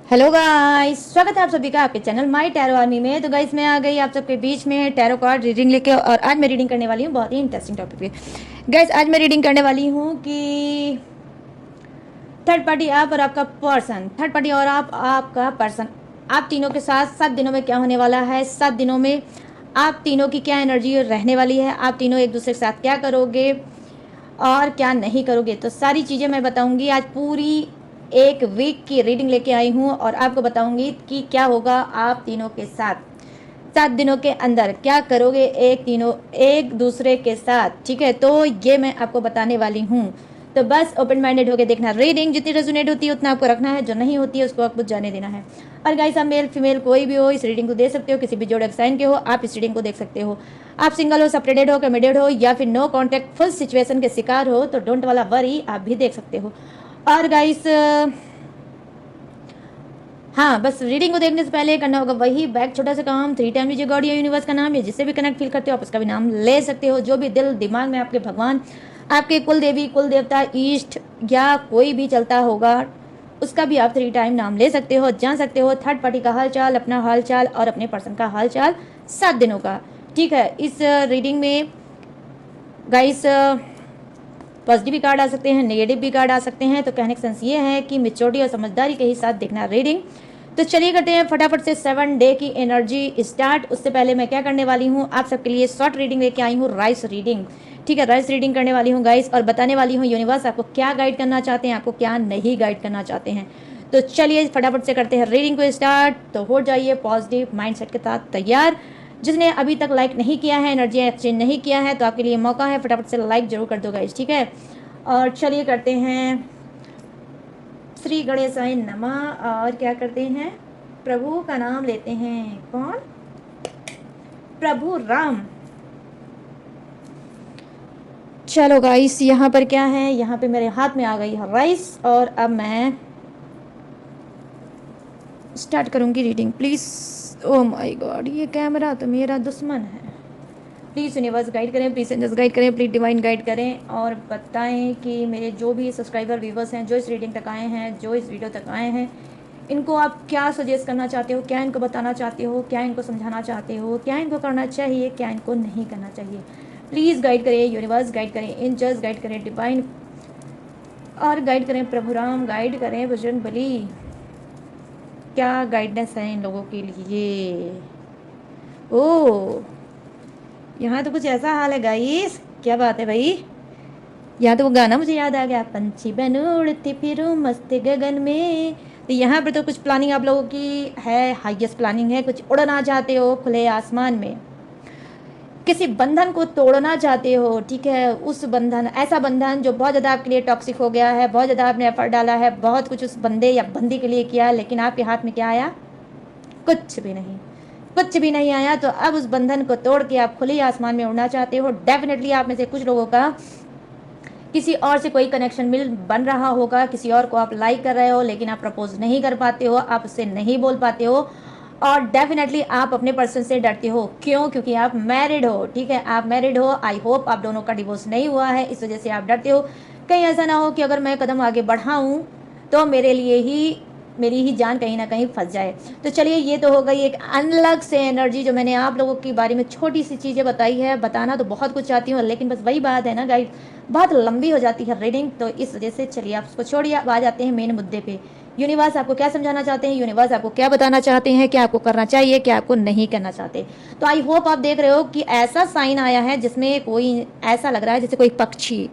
Hello guys, स्वागत है आप सभी का आपके चैनल माय टैरो आर्मी में। तो गाइस मैं आ गई आप सबके बीच में टैरो कार्ड रीडिंग लेके, और आज मैं रीडिंग करने वाली हूँ बहुत ही इंटरेस्टिंग टॉपिक पे। गाइस आज मैं रीडिंग करने वाली हूँ कि थर्ड पार्टी आप और आपका पर्सन, थर्ड पार्टी और आपका पर्सन, आप तीनों के साथ 7 दिनों में क्या होने वाला है। 7 दिनों में आप तीनों की क्या एनर्जी रहने वाली है, आप तीनों एक दूसरे के साथ क्या करोगे और क्या नहीं करोगे, तो सारी चीज़ें मैं बताऊंगी। आज पूरी एक वीक की रीडिंग लेके आई हूँ और आपको बताऊंगी कि क्या होगा आप तीनों के साथ 7 दिनों के अंदर, क्या करोगे एक दूसरे के साथ। ठीक है, तो ये मैं आपको बताने वाली हूँ। तो बस ओपन माइंडेड होकर देखना। रीडिंग जितनी रेजोनेट होती है उतना आपको रखना है, जो नहीं होती है उसको आपको जाने देना है। और गाइस आप मेल फीमेल कोई भी हो इस रीडिंग को दे सकते हो, किसी भी जोड़े साइन के हो आप इस रीडिंग को देख सकते हो। आप सिंगल हो, सेपरेटेड हो, कमिटेड हो या फिर नो कॉन्टैक्ट फुल सिचुएशन के शिकार हो तो डोंट वाला वरी, आप भी देख सकते हो। और गाइस हाँ, बस रीडिंग को देखने से पहले करना होगा वही बैक छोटा सा काम। 3 टाइम लीजिए गॉड या यूनिवर्स का नाम, या जिससे भी कनेक्ट फील करते हो आप उसका भी नाम ले सकते हो। जो भी दिल दिमाग में आपके भगवान, आपके कुल देवी कुल देवता ईष्ट या कोई भी चलता होगा उसका भी आप 3 टाइम नाम ले सकते हो, जान सकते हो। थर्ड पार्टी का हाल चाल, अपना हाल चाल और अपने पर्सन का हाल चाल 7 दिनों का। ठीक है, इस रीडिंग में गाइस पॉजिटिव भी कार्ड आ सकते हैं, नेगेटिव भी कार्ड आ सकते हैं। तो कहने का सेंस ये है कि मेच्योरिटी और समझदारी के ही साथ देखना रीडिंग। तो चलिए करते हैं फटाफट से 7 डे की एनर्जी स्टार्ट। उससे पहले मैं क्या करने वाली हूँ, आप सबके लिए शॉर्ट रीडिंग लेके आई हूँ, राइस रीडिंग। ठीक है, राइस रीडिंग करने वाली हूँ गाइस, और बताने वाली हूँ यूनिवर्स आपको क्या गाइड करना चाहते हैं, आपको क्या नहीं गाइड करना चाहते हैं। तो चलिए फटाफट से करते हैं रीडिंग को स्टार्ट। तो हो जाइए पॉजिटिव माइंडसेट के साथ तैयार। जिसने अभी तक लाइक नहीं किया है, एनर्जी एक्सचेंज नहीं किया है, तो आपके लिए मौका है, फटाफट से लाइक जरूर कर दो गाइस। ठीक है, और चलिए करते हैं श्री गणेशाय नमः। और क्या करते हैं, प्रभु का नाम लेते हैं। कौन? प्रभु राम। चलो गाइस, यहाँ पर क्या है, यहाँ पे मेरे हाथ में आ गई है राइस, और अब मैं स्टार्ट करूँगी reading. Please, oh my God, ये कैमरा तो मेरा दुश्मन है। प्लीज़ यूनिवर्स गाइड करें, प्लीज़ एंजल्स गाइड करें, प्लीज़ डिवाइन गाइड करें, और बताएं कि मेरे जो भी सब्सक्राइबर व्यूवर्स हैं जो इस रीडिंग तक आए हैं, जो इस वीडियो तक आए हैं, इनको आप क्या सजेस्ट करना चाहते हो, क्या इनको बताना चाहते हो, क्या इनको समझाना चाहते हो, क्या इनको करना चाहिए, क्या इनको नहीं करना चाहिए। प्लीज़ गाइड करें, यूनिवर्स गाइड करें, एंजल्स गाइड करें, डिवाइन और गाइड करें, प्रभु राम गाइड करें, बजरंग बली। क्या गाइडेंस है इन लोगों के लिए। ओ, यहाँ तो कुछ ऐसा हाल है गाइस, क्या बात है भाई। यहाँ तो वो गाना मुझे याद आ गया, पंछी बन उड़ती फिरूं मस्त गगन में। तो यहाँ पर तो कुछ प्लानिंग आप लोगों की है, हाईएस्ट प्लानिंग है, कुछ उड़ना चाहते हो खुले आसमान में, किसी बंधन को तोड़ना चाहते हो। ठीक है, उस बंधन, ऐसा बंधन जो बहुत ज़्यादा आपके लिए टॉक्सिक हो गया है, बहुत ज़्यादा आपने एफर्ट डाला है, बहुत कुछ उस बंदे या बंदी के लिए किया है, लेकिन आपके हाथ में क्या आया, कुछ भी नहीं, कुछ भी नहीं आया। तो अब उस बंधन को तोड़ के आप खुले आसमान में उड़ना चाहते हो। डेफिनेटली आप में से कुछ लोगों का किसी और से कोई कनेक्शन मिल बन रहा होगा, किसी और को आप लाइक कर रहे हो लेकिन आप प्रपोज नहीं कर पाते हो, आप उससे नहीं बोल पाते हो, और डेफिनेटली आप अपने पर्सन से डरते हो। क्यों? क्योंकि आप मैरिड हो। ठीक है, आप मैरिड हो, आई होप आप दोनों का डिवोर्स नहीं हुआ है, इस वजह से आप डरते हो। कहीं ऐसा ना हो कि अगर मैं कदम आगे बढ़ाऊँ तो मेरी ही जान कहीं ना कहीं फंस जाए। तो चलिए, ये तो हो गई एक अलग से एनर्जी जो मैंने आप लोगों के बारे में छोटी सी चीज़ें बताई है। बताना तो बहुत कुछ चाहती हूँ, लेकिन बस वही बात है ना गाइड, बहुत लंबी हो जाती है रीडिंग, तो इस वजह से चलिए आप उसको छोड़िए, अब आ जाते हैं मेन मुद्दे पे। यूनिवर्स आपको क्या समझाना चाहते हैं, यूनिवर्स आपको क्या बताना चाहते हैं, क्या आपको करना चाहिए, क्या आपको नहीं करना चाहते। तो आई होप आप देख रहे हो कि ऐसा साइन आया है जिसमें कोई, ऐसा लग रहा है जैसे कोई पक्षी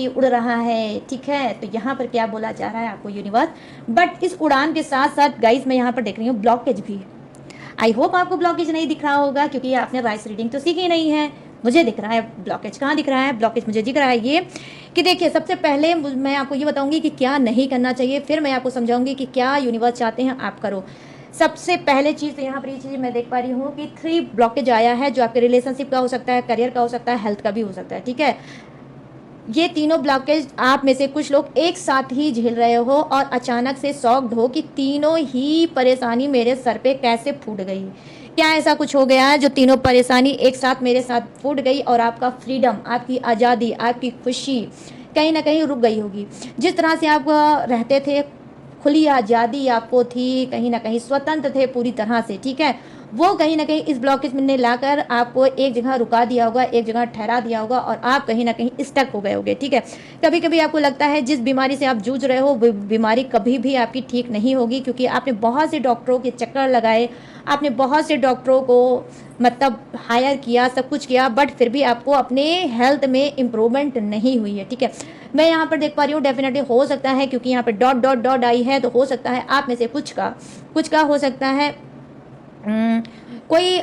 उड़ रहा है। ठीक है, तो यहाँ पर क्या बोला जा रहा है आपको यूनिवर्स, बट इस उड़ान के साथ साथ गाइस मैं यहाँ पर देख रही हूँ ब्लॉकेज भी। आई होप आपको ब्लॉकेज नहीं दिख रहा होगा, क्योंकि आपने राइस रीडिंग तो सीखी नहीं है। मुझे दिख रहा है ब्लॉकेज। कहाँ दिख रहा है ब्लॉकेज? मुझे दिख रहा है ये कि देखिए, सबसे पहले मैं आपको ये बताऊंगी कि क्या नहीं करना चाहिए, फिर मैं आपको समझाऊंगी कि क्या यूनिवर्स चाहते हैं आप करो। सबसे पहले चीज़ तो यहाँ पर ये चीज़ मैं देख पा रही हूँ कि 3 ब्लॉकेज आया है, जो आपके रिलेशनशिप का हो सकता है, करियर का हो सकता है, हेल्थ का भी हो सकता है। ठीक है, ये तीनों ब्लॉकेज आप में से कुछ लोग एक साथ ही झेल रहे हो और अचानक से शॉक्ड हो कि तीनों ही परेशानी मेरे सर पे कैसे फूट गई। क्या ऐसा कुछ हो गया है जो तीनों परेशानी एक साथ मेरे साथ फूट गई, और आपका फ्रीडम, आपकी आज़ादी, आपकी खुशी कहीं ना कहीं रुक गई होगी। जिस तरह से आप रहते थे खुली आज़ादी आपको थी, कहीं ना कहीं स्वतंत्र थे पूरी तरह से, ठीक है, वो कहीं ना कहीं इस ब्लॉकेज ने लाकर आपको एक जगह रुका दिया होगा, एक जगह ठहरा दिया होगा और आप कहीं ना कहीं स्टक हो गए होगे, ठीक है। कभी कभी आपको लगता है जिस बीमारी से आप जूझ रहे हो वो बीमारी कभी भी आपकी ठीक नहीं होगी, क्योंकि आपने बहुत से डॉक्टरों के चक्कर लगाए, आपने बहुत से डॉक्टरों को मतलब हायर किया, सब कुछ किया, बट फिर भी आपको अपने हेल्थ में इम्प्रूवमेंट नहीं हुई है, ठीक है। मैं यहाँ पर देख पा रही हूँ, डेफिनेटली हो सकता है, क्योंकि यहाँ पर डॉट डॉट डॉट आई है, तो हो सकता है आप में से कुछ का हो सकता है कोई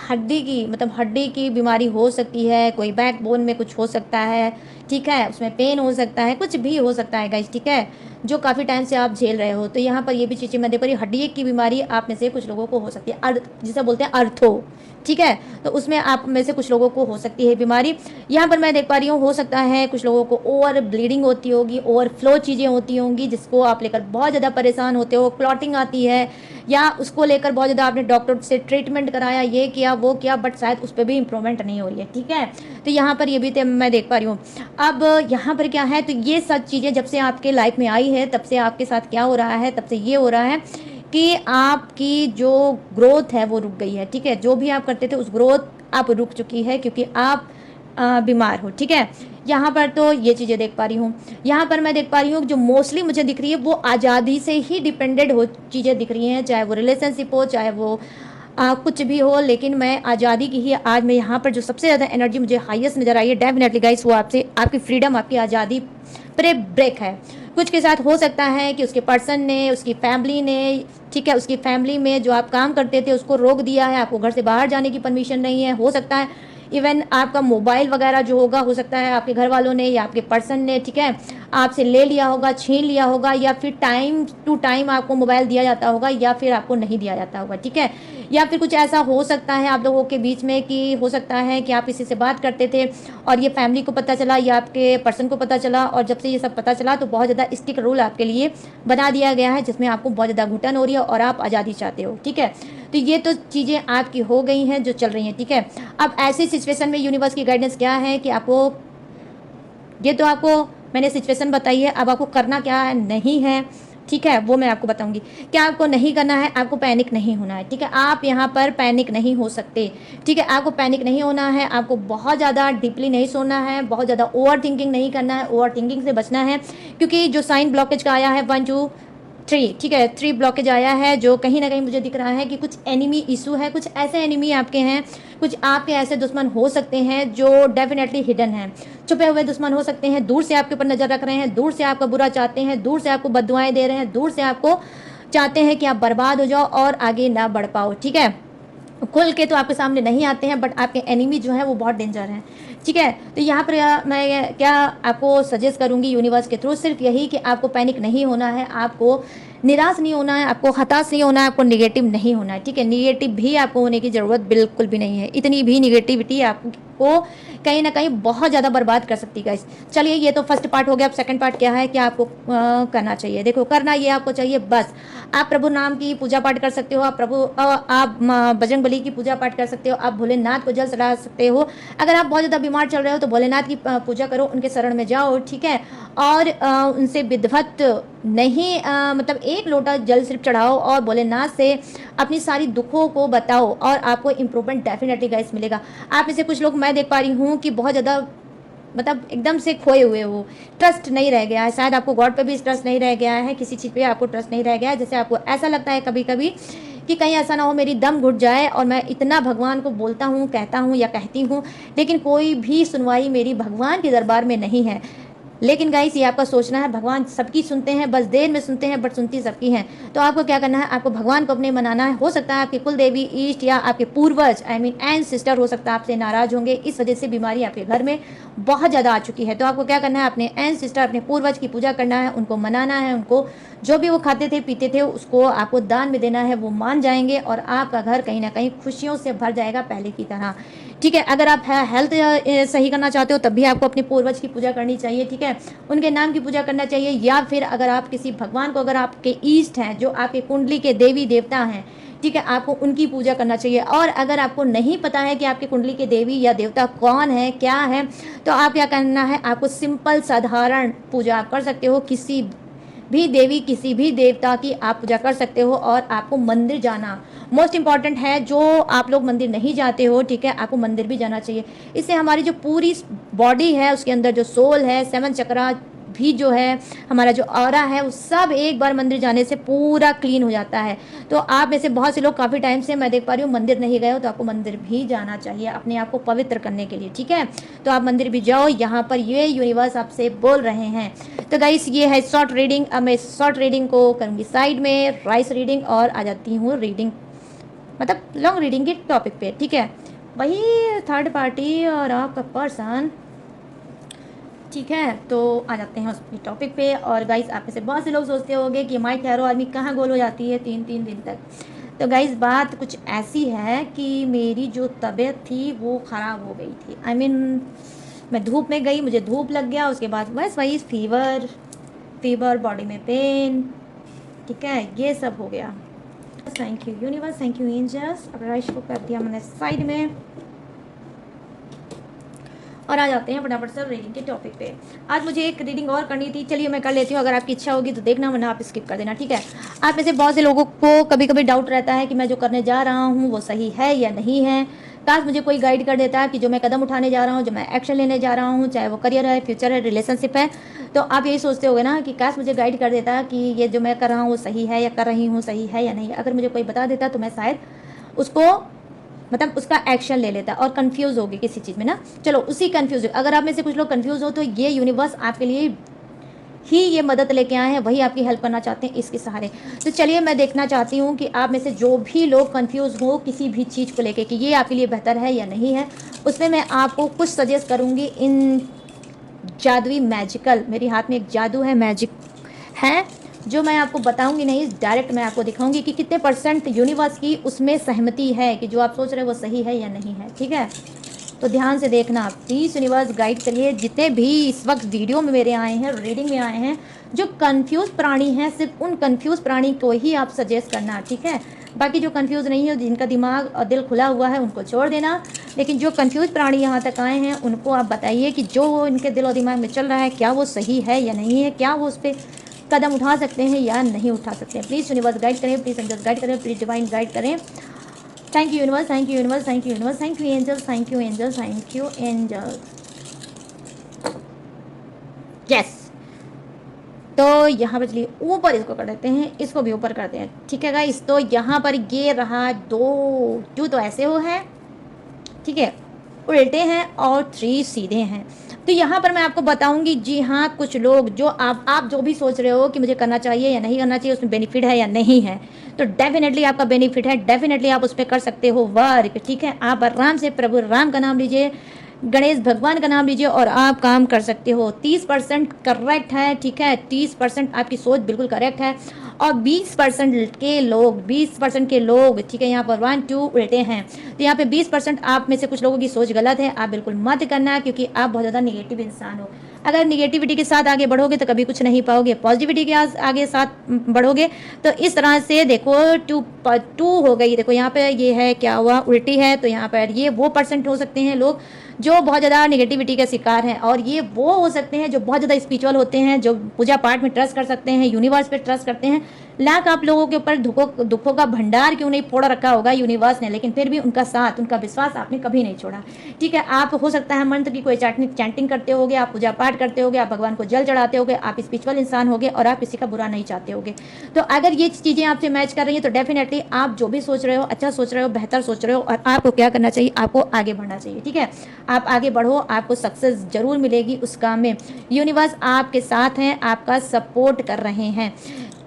हड्डी की मतलब हड्डी की बीमारी हो सकती है, कोई बैकबोन में कुछ हो सकता है, ठीक है, उसमें पेन हो सकता है, कुछ भी हो सकता है गाइस, ठीक है, जो काफ़ी टाइम से आप झेल रहे हो। तो यहाँ पर ये भी चीज़ें मैं देख पा रही हूँ, हड्डी की बीमारी आप में से कुछ लोगों को हो सकती है, जिसे बोलते हैं अर्थो, ठीक है, तो उसमें आप में से कुछ लोगों को हो सकती है बीमारी। यहाँ पर मैं देख पा रही हूँ, हो सकता है कुछ लोगों को ओवर ब्लीडिंग होती होगी, ओवरफ्लो चीज़ें होती होंगी, जिसको आप लेकर बहुत ज़्यादा परेशान होते हो, क्लॉटिंग आती है, या उसको लेकर बहुत ज़्यादा आपने डॉक्टर से ट्रीटमेंट कराया, ये किया वो किया, बट शायद उस पर भी इंप्रूवमेंट नहीं हो रही है, ठीक है। तो यहाँ पर ये भी मैं देख पा रही हूँ। अब यहाँ पर क्या है, तो ये सब चीज़ें जब से आपके लाइफ में आई है, तब से आपके साथ क्या हो रहा है, तब से ये हो रहा है कि आपकी जो ग्रोथ है वो रुक गई है, ठीक है, जो भी आप करते थे उस ग्रोथ आप रुक चुकी है, क्योंकि आप बीमार हो, ठीक है। यहाँ पर तो ये चीज़ें देख पा रही हूँ। यहाँ पर मैं देख पा रही हूँ जो मोस्टली मुझे दिख रही है वो आज़ादी से ही डिपेंडेड हो चीज़ें दिख रही हैं, चाहे वो रिलेशनशिप हो, चाहे वो कुछ भी हो, लेकिन मैं आज़ादी की ही आज मैं यहाँ पर जो सबसे ज़्यादा एनर्जी मुझे हाईएस्ट नज़र आई है, डेफिनेटली गाइस, वो आपसे आपकी फ्रीडम, आपकी आज़ादी पर ब्रेक है। कुछ के साथ हो सकता है कि उसके पर्सन ने, उसकी फैमिली ने, ठीक है, उसकी फैमिली में जो आप काम करते थे उसको रोक दिया है, आपको घर से बाहर जाने की परमिशन नहीं है, हो सकता है इवन आपका मोबाइल वगैरह जो होगा, हो सकता है आपके घर वालों ने या आपके पर्सन ने, ठीक है, आपसे ले लिया होगा, छीन लिया होगा, या फिर टाइम टू टाइम आपको मोबाइल दिया जाता होगा या फिर आपको नहीं दिया जाता होगा, ठीक है। या फिर कुछ ऐसा हो सकता है आप लोगों के बीच में कि हो सकता है कि आप किसी से बात करते थे और ये फैमिली को पता चला या आपके पर्सन को पता चला, और जब से ये सब पता चला तो बहुत ज़्यादा स्ट्रिक्ट रूल आपके लिए बना दिया गया है, जिसमें आपको बहुत ज़्यादा घुटन हो रही है और आप आज़ादी चाहते हो, ठीक है। तो ये तो चीज़ें आपकी हो गई हैं जो चल रही हैं, ठीक है। अब ऐसी सिचुएशन में यूनिवर्स की गाइडेंस क्या है कि आपको, ये तो आपको मैंने सिचुएशन बताई है, अब आपको करना क्या है नहीं है, ठीक है, वो मैं आपको बताऊंगी। क्या आपको नहीं करना है, आपको पैनिक नहीं होना है, ठीक है, आप यहाँ पर पैनिक नहीं हो सकते, ठीक है, आपको पैनिक नहीं होना है, आपको बहुत ज़्यादा डीपली नहीं सोना है, बहुत ज़्यादा ओवर थिंकिंग नहीं करना है, ओवर थिंकिंग से बचना है, क्योंकि जो साइन ब्लॉकेज का आया है 1 2 3, ठीक है, 3 ब्लॉकेज आया है, जो कहीं ना कहीं मुझे दिख रहा है कि कुछ एनिमी इशू है, कुछ ऐसे एनिमी आपके हैं, कुछ आपके ऐसे दुश्मन हो सकते हैं जो डेफिनेटली हिडन हैं, छुपे हुए दुश्मन हो सकते हैं, दूर से आपके ऊपर नजर रख रहे हैं, दूर से आपका बुरा चाहते हैं, दूर से आपको बददुआएं दे रहे हैं, दूर से आपको चाहते हैं कि आप बर्बाद हो जाओ और आगे ना बढ़ पाओ, ठीक है। खुल के तो आपके सामने नहीं आते हैं, बट आपके एनिमी जो है वो बहुत डेंजर हैं, ठीक है। तो यहाँ पर मैं क्या आपको सजेस्ट करूँगी यूनिवर्स के थ्रू, सिर्फ यही कि आपको पैनिक नहीं होना है, आपको निराश नहीं होना है, आपको हताश नहीं होना है, आपको निगेटिव नहीं होना है, ठीक है। निगेटिव भी आपको होने की ज़रूरत बिल्कुल भी नहीं है, इतनी भी निगेटिविटी आपको कहीं ना कहीं बहुत ज़्यादा बर्बाद कर सकती है गाइस। चलिए, ये तो फर्स्ट पार्ट हो गया। अब सेकंड पार्ट क्या है कि आपको करना चाहिए। देखो, करना ये आपको चाहिए, बस आप प्रभु नाम की पूजा पाठ कर सकते हो, आप बजरंगबली की पूजा पाठ कर सकते हो, आप भोलेनाथ को जल चढ़ा सकते हो। अगर आप बहुत ज़्यादा बीमार चल रहे हो तो भोलेनाथ की पूजा करो, उनके शरण में जाओ, ठीक है, और उनसे विधवत नहीं मतलब 1 लोटा जल सिर्फ चढ़ाओ और भोलेनाथ से अपनी सारी दुखों को बताओ और आपको इम्प्रूवमेंट डेफिनेटली गाइस मिलेगा। आप में से कुछ लोग मैं देख पा रही हूँ कि बहुत ज़्यादा मतलब एकदम से खोए हुए हो, ट्रस्ट नहीं रह गया है, शायद आपको गॉड पे भी ट्रस्ट नहीं रह गया है, किसी चीज़ पे आपको ट्रस्ट नहीं रह गया है। जैसे आपको ऐसा लगता है कभी कभी कि कहीं ऐसा ना हो मेरी दम घुट जाए और मैं इतना भगवान को बोलता हूँ, कहता हूँ या कहती हूँ, लेकिन कोई भी सुनवाई मेरी भगवान के दरबार में नहीं है। लेकिन गाइस, ये आपका सोचना है, भगवान सबकी सुनते हैं, बस देर में सुनते हैं, बट सुनती सबकी हैं। तो आपको क्या करना है, आपको भगवान को अपने मनाना है। हो सकता है आपके कुल देवी, ईष्ट या आपके पूर्वज, आई मीन एंसेस्टर हो सकता है आपसे नाराज होंगे, इस वजह से बीमारी आपके घर में बहुत ज़्यादा आ चुकी है। तो आपको क्या करना है, अपने एंसेस्टर, अपने पूर्वज की पूजा करना है, उनको मनाना है, उनको जो भी वो खाते थे पीते थे उसको आपको दान में देना है, वो मान जाएंगे और आपका घर कहीं ना कहीं खुशियों से भर जाएगा पहले की तरह, ठीक है। अगर आप हेल्थ सही करना चाहते हो तब भी आपको अपने पूर्वज की पूजा करनी चाहिए, ठीक है, उनके नाम की पूजा करना चाहिए। या फिर अगर आप किसी भगवान को, अगर आपके ईष्ट हैं, जो आपके कुंडली के देवी देवता हैं, ठीक है, आपको उनकी पूजा करना चाहिए। और अगर आपको नहीं पता है कि आपकी कुंडली के देवी या देवता कौन है, क्या है, तो आप क्या करना है, आपको सिंपल साधारण पूजा आप कर सकते हो, किसी भी देवी, किसी भी देवता की आप पूजा कर सकते हो। और आपको मंदिर जाना मोस्ट इंपॉर्टेंट है। जो आप लोग मंदिर नहीं जाते हो, ठीक है, आपको मंदिर भी जाना चाहिए। इससे हमारी जो पूरी बॉडी है, उसके अंदर जो सोल है, 7 चक्रा भी जो है, हमारा जो ऑरा है, वो सब एक बार मंदिर जाने से पूरा क्लीन हो जाता है। तो आप में से बहुत से लोग काफ़ी टाइम से मैं देख पा रही हूँ मंदिर नहीं गए हो, तो आपको मंदिर भी जाना चाहिए अपने आप को पवित्र करने के लिए, ठीक है। तो आप मंदिर भी जाओ, यहाँ पर ये यूनिवर्स आपसे बोल रहे हैं। तो गाइस ये है शॉर्ट रीडिंग। अब मैं शॉर्ट रीडिंग को करूँगी साइड में, राइस रीडिंग, और आ जाती हूँ रीडिंग, मतलब लॉन्ग रीडिंग के टॉपिक पे, ठीक है। वही थर्ड पार्टी और आपका पर्सन, ठीक है। तो आ जाते हैं उस टॉपिक पे। और गाइस आप में से बहुत से लोग सोचते होंगे कि हमारी टैरो आदमी कहाँ गोल हो जाती है 3-3 दिन तक। तो गाइस बात कुछ ऐसी है कि मेरी जो तबीयत थी वो ख़राब हो गई थी। आई मीन मैं धूप में गई, मुझे धूप लग गया, उसके बाद बस वही फीवर, बॉडी में पेन, ठीक है, ये सब हो गया। Thank you universe, thank you angels. अब राइश को कर दिया मैंने साइड में, और आ जाते हैं फटाफट से रीडिंग के टॉपिक पे। आज मुझे एक रीडिंग और करनी थी, चलिए मैं कर लेती हूँ। अगर आपकी इच्छा होगी तो देखना, वरना आप स्किप कर देना, ठीक है। आप में से बहुत से लोगों को कभी कभी डाउट रहता है कि मैं जो करने जा रहा हूँ वो सही है या नहीं है। काश मुझे कोई गाइड कर देता है कि जो मैं कदम उठाने जा रहा हूँ, जो मैं एक्शन लेने जा रहा हूँ, चाहे वो करियर है, फ्यूचर है, रिलेशनशिप है, तो आप यही सोचते होगे ना कि काश मुझे गाइड कर देता कि ये जो मैं कर रहा हूँ वो सही है या कर रही हूँ सही है या नहीं। अगर मुझे कोई बता देता तो मैं शायद उसको, मतलब उसका एक्शन ले लेता और कंफ्यूज होगी किसी चीज़ में ना। चलो उसी कंफ्यूज, अगर आप में से कुछ लोग कंफ्यूज हो तो ये यूनिवर्स आपके लिए ही ये मदद लेके आए हैं, वही आपकी हेल्प करना चाहते हैं इसके सहारे। तो चलिए मैं देखना चाहती हूँ कि आप में से जो भी लोग कंफ्यूज हो किसी भी चीज़ को लेके कि ये आपके लिए बेहतर है या नहीं है, उसमें मैं आपको कुछ सजेस्ट करूँगी इन जादुई मैजिकल, मेरे हाथ में एक जादू है, मैजिक है, जो मैं आपको बताऊंगी नहीं, डायरेक्ट मैं आपको दिखाऊंगी कि कितने परसेंट यूनिवर्स की उसमें सहमति है कि जो आप सोच रहे हैं वो सही है या नहीं है, ठीक है। तो ध्यान से देखना आप, प्लीज़ यूनिवर्स गाइड करिए। जितने भी इस वक्त वीडियो में मेरे आए हैं, रीडिंग में आए हैं, जो कंफ्यूज प्राणी हैं, सिर्फ उन कंफ्यूज प्राणी को ही आप सजेस्ट करना, ठीक है। बाकी जो कंफ्यूज नहीं है, जिनका दिमाग और दिल खुला हुआ है, उनको छोड़ देना। लेकिन जो कंफ्यूज प्राणी यहाँ तक आए हैं, उनको आप बताइए कि जो इनके दिल और दिमाग में चल रहा है, क्या वो सही है या नहीं है, क्या वो उस पर कदम उठा सकते हैं या नहीं उठा सकते हैं। प्लीज़ यूनिवर्स गाइड करें, प्लीज़ एंजल्स गाइड करें, प्लीज़ डिवाइन गाइड करें। Thank you universe, thank you universe, thank you universe, thank you angels, thank you angels, thank you angels. Yes, तो यहाँ पर चलिए ऊपर इसको कर देते हैं, इसको भी ऊपर करते हैं, ठीक है गाइस। तो यहाँ पर ये रहा 2 तो ऐसे हो है, ठीक है, उल्टे हैं, और 3 सीधे हैं। तो यहाँ पर मैं आपको बताऊंगी, जी हाँ, कुछ लोग जो आप जो भी सोच रहे हो कि मुझे करना चाहिए या नहीं करना चाहिए, उसमें बेनिफिट है या नहीं है, तो डेफिनेटली आपका बेनिफिट है, डेफिनेटली आप उस पर कर सकते हो वर्क, ठीक है। आप आराम से प्रभु राम का नाम लीजिए, गणेश भगवान का नाम लीजिए, और आप काम कर सकते हो। 30% करेक्ट है, ठीक है, 30% आपकी सोच बिल्कुल करेक्ट है, और 20% के लोग, ठीक है, यहाँ पर 1-2 उल्टे हैं। तो यहाँ पे 20% आप में से कुछ लोगों की सोच गलत है, आप बिल्कुल मत करना, क्योंकि आप बहुत ज़्यादा निगेटिव इंसान हो। अगर निगेटिविटी के साथ आगे बढ़ोगे तो कभी कुछ नहीं पाओगे, पॉजिटिविटी के आगे साथ बढ़ोगे तो इस तरह से देखो 2 हो गई। देखो यहाँ पे ये है, क्या हुआ, उल्टी है, तो यहाँ पर ये वो % हो सकते हैं लोग जो बहुत ज़्यादा निगेटिविटी का शिकार हैं, और ये वो हो सकते हैं जो बहुत ज़्यादा स्पिरिचुअल होते हैं, जो पूजा पाठ में ट्रस्ट कर सकते हैं, यूनिवर्स पे ट्रस्ट करते हैं। लाख आप लोगों के ऊपर दुखों का भंडार क्यों नहीं फोड़ रखा होगा यूनिवर्स ने, लेकिन फिर भी उनका साथ, उनका विश्वास आपने कभी नहीं छोड़ा, ठीक है। आप हो सकता है मंत्र की कोई चैंटिंग करते होगे, आप पूजा पाठ करते होगे, आप भगवान को जल चढ़ाते होगे, आप स्पिरिचुअल इंसान होगे, और आप किसी का बुरा नहीं चाहते होगे। तो अगर ये चीज़ें आपसे मैच कर रही है तो डेफिनेटली आप जो भी सोच रहे हो, अच्छा सोच रहे हो, बेहतर सोच रहे हो, और आपको क्या करना चाहिए, आपको आगे बढ़ना चाहिए, ठीक है। आप आगे बढ़ो, आपको सक्सेस जरूर मिलेगी उस काम में। यूनिवर्स आपके साथ हैं, आपका सपोर्ट कर रहे हैं।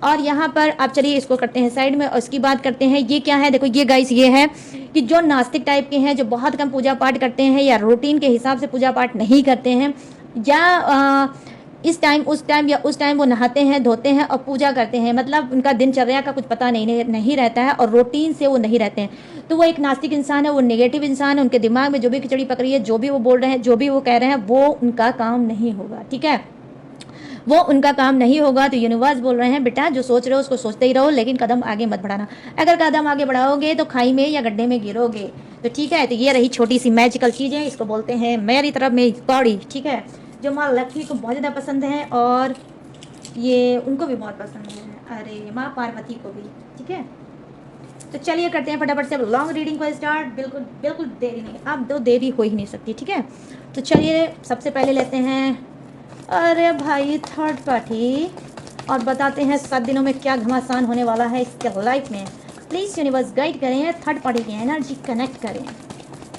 और यहाँ पर आप चलिए इसको करते हैं साइड में, और इसकी बात करते हैं। ये क्या है, देखो ये गाइस ये है कि जो नास्तिक टाइप के हैं, जो बहुत कम पूजा पाठ करते हैं, या रूटीन के हिसाब से पूजा पाठ नहीं करते हैं, या इस टाइम उस टाइम या उस टाइम वो नहाते हैं, धोते हैं और पूजा करते हैं, मतलब उनका दिनचर्या का कुछ पता नहीं रहता है, और रूटीन से वो नहीं रहते हैं, तो वो एक नास्तिक इंसान है, वो नेगेटिव इंसान है। उनके दिमाग में जो भी खिचड़ी पक रही है, जो भी वो बोल रहे हैं, जो भी वो कह रहे हैं, वो उनका काम नहीं होगा, ठीक है, वो उनका काम नहीं होगा। तो यूनिवर्स बोल रहे हैं, बेटा जो सोच रहे हो उसको सोचते ही रहो, लेकिन कदम आगे मत बढ़ाना। अगर कदम आगे बढ़ाओगे तो खाई में या गड्ढे में गिरोगे। तो ठीक है, तो ये रही छोटी सी मैजिकल चीज़ें, इसको बोलते हैं मेरी तरफ में कौड़ी, ठीक है, जो माँ लक्ष्मी को बहुत ज़्यादा पसंद है। और ये उनको भी बहुत पसंद है, अरे माँ पार्वती को भी। ठीक है, तो चलिए करते हैं फटाफट से लॉन्ग रीडिंग को स्टार्ट। बिल्कुल बिल्कुल देरी नहीं, अब दो देरी हो ही नहीं सकती। ठीक है, तो चलिए सबसे पहले लेते हैं, अरे भाई थर्ड पार्टी, और बताते हैं 7 दिनों में क्या घमासान होने वाला है इसके लाइफ में। प्लीज़ यूनिवर्स गाइड करें, थर्ड पार्टी की एनर्जी कनेक्ट करें,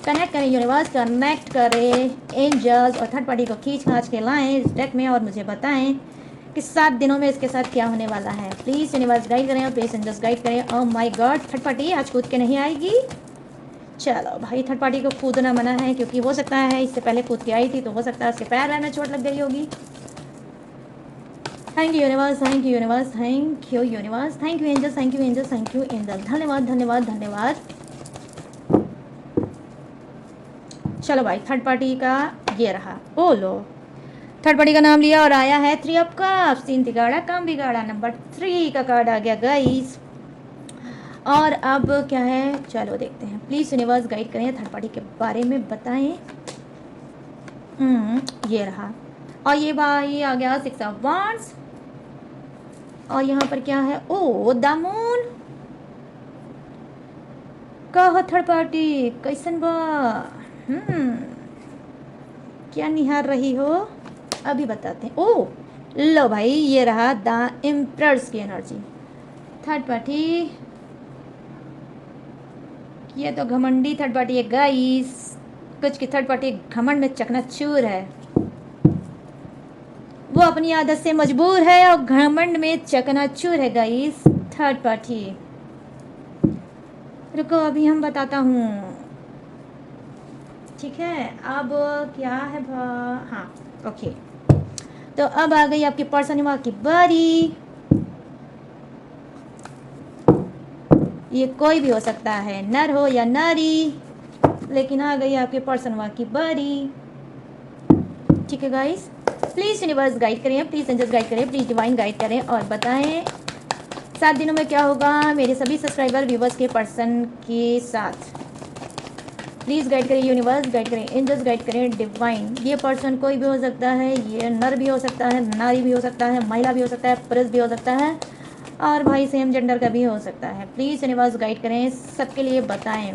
कनेक्ट करें यूनिवर्स, कनेक्ट करें एंजल्स, और थर्ड पार्टी को खींच खाच के लाएं इस डेक में और मुझे बताएं कि 7 दिनों में इसके साथ क्या होने वाला है। प्लीज़ यूनिवर्स गाइड करें और प्लीज एंजल्स गाइड करें। Oh my God, third party आज कूद के नहीं आएगी। चलो भाई, थर्ड पार्टी को कूदना मना है, क्योंकि हो सकता है इससे पहले कूद के आई थी तो हो सकता है उसके पैर में चोट लग गई होगी। Thank you universe, thank you universe, thank you universe, thank you angels, thank you angels, thank you angels, धन्यवाद धन्यवाद धन्यवाद। चलो भाई, थर्ड पार्टी का ये रहा। ओ लो, थर्ड पार्टी का नाम लिया और आया है 3 ऑफ कप्स, 3 तिगाड़ा काम बिगाड़ा, नंबर 3 का कार्ड आ गया गाइस। और अब क्या है, चलो देखते हैं। प्लीज़ यूनिवर्स गाइड करें, थर्ड पार्टी के बारे में बताएं। ये रहा, और ये भाई आ गया 6 ऑफ वांड्स, और यहाँ पर क्या है, ओ द मून। कहो थर्ड पार्टी कैसन बा, क्या निहार रही हो, अभी बताते हैं। ओ लो भाई, ये रहा द एम्परर्स की एनर्जी। थर्ड पार्टी, ये तो घमंडी थर्ड पार्टी है गाइस, कुछ की थर्ड पार्टी घमंड में चकनाचूर है, वो अपनी आदत से मजबूर है और घमंड में चकनाचूर है गाइस थर्ड पार्टी। रुको अभी हम बताता हूँ। ठीक है, अब क्या है हाँ ओके, तो अब आ गई आपकी पर्सन की बारी। ये कोई भी हो सकता है, नर हो या नारी, लेकिन आ गई आपके पर्सन की बारी। ठीक है गाइस, प्लीज़ यूनिवर्स गाइड करें, प्लीज़ एंजल्स गाइड करें, प्लीज़ डिवाइन गाइड करें और बताएं 7 दिनों में क्या होगा मेरे सभी सब्सक्राइबर व्यूवर्स के पर्सन के साथ। प्लीज़ गाइड करें यूनिवर्स, गाइड करें एंजल्स, गाइड करें डिवाइन। ये पर्सन कोई भी हो सकता है, ये नर भी हो सकता है, नारी भी हो सकता है, महिला भी हो सकता है, पुरुष भी हो सकता है, और भाई सेम जेंडर का भी हो सकता है। प्लीज़ यूनिवर्स गाइड करें, सबके लिए बताएं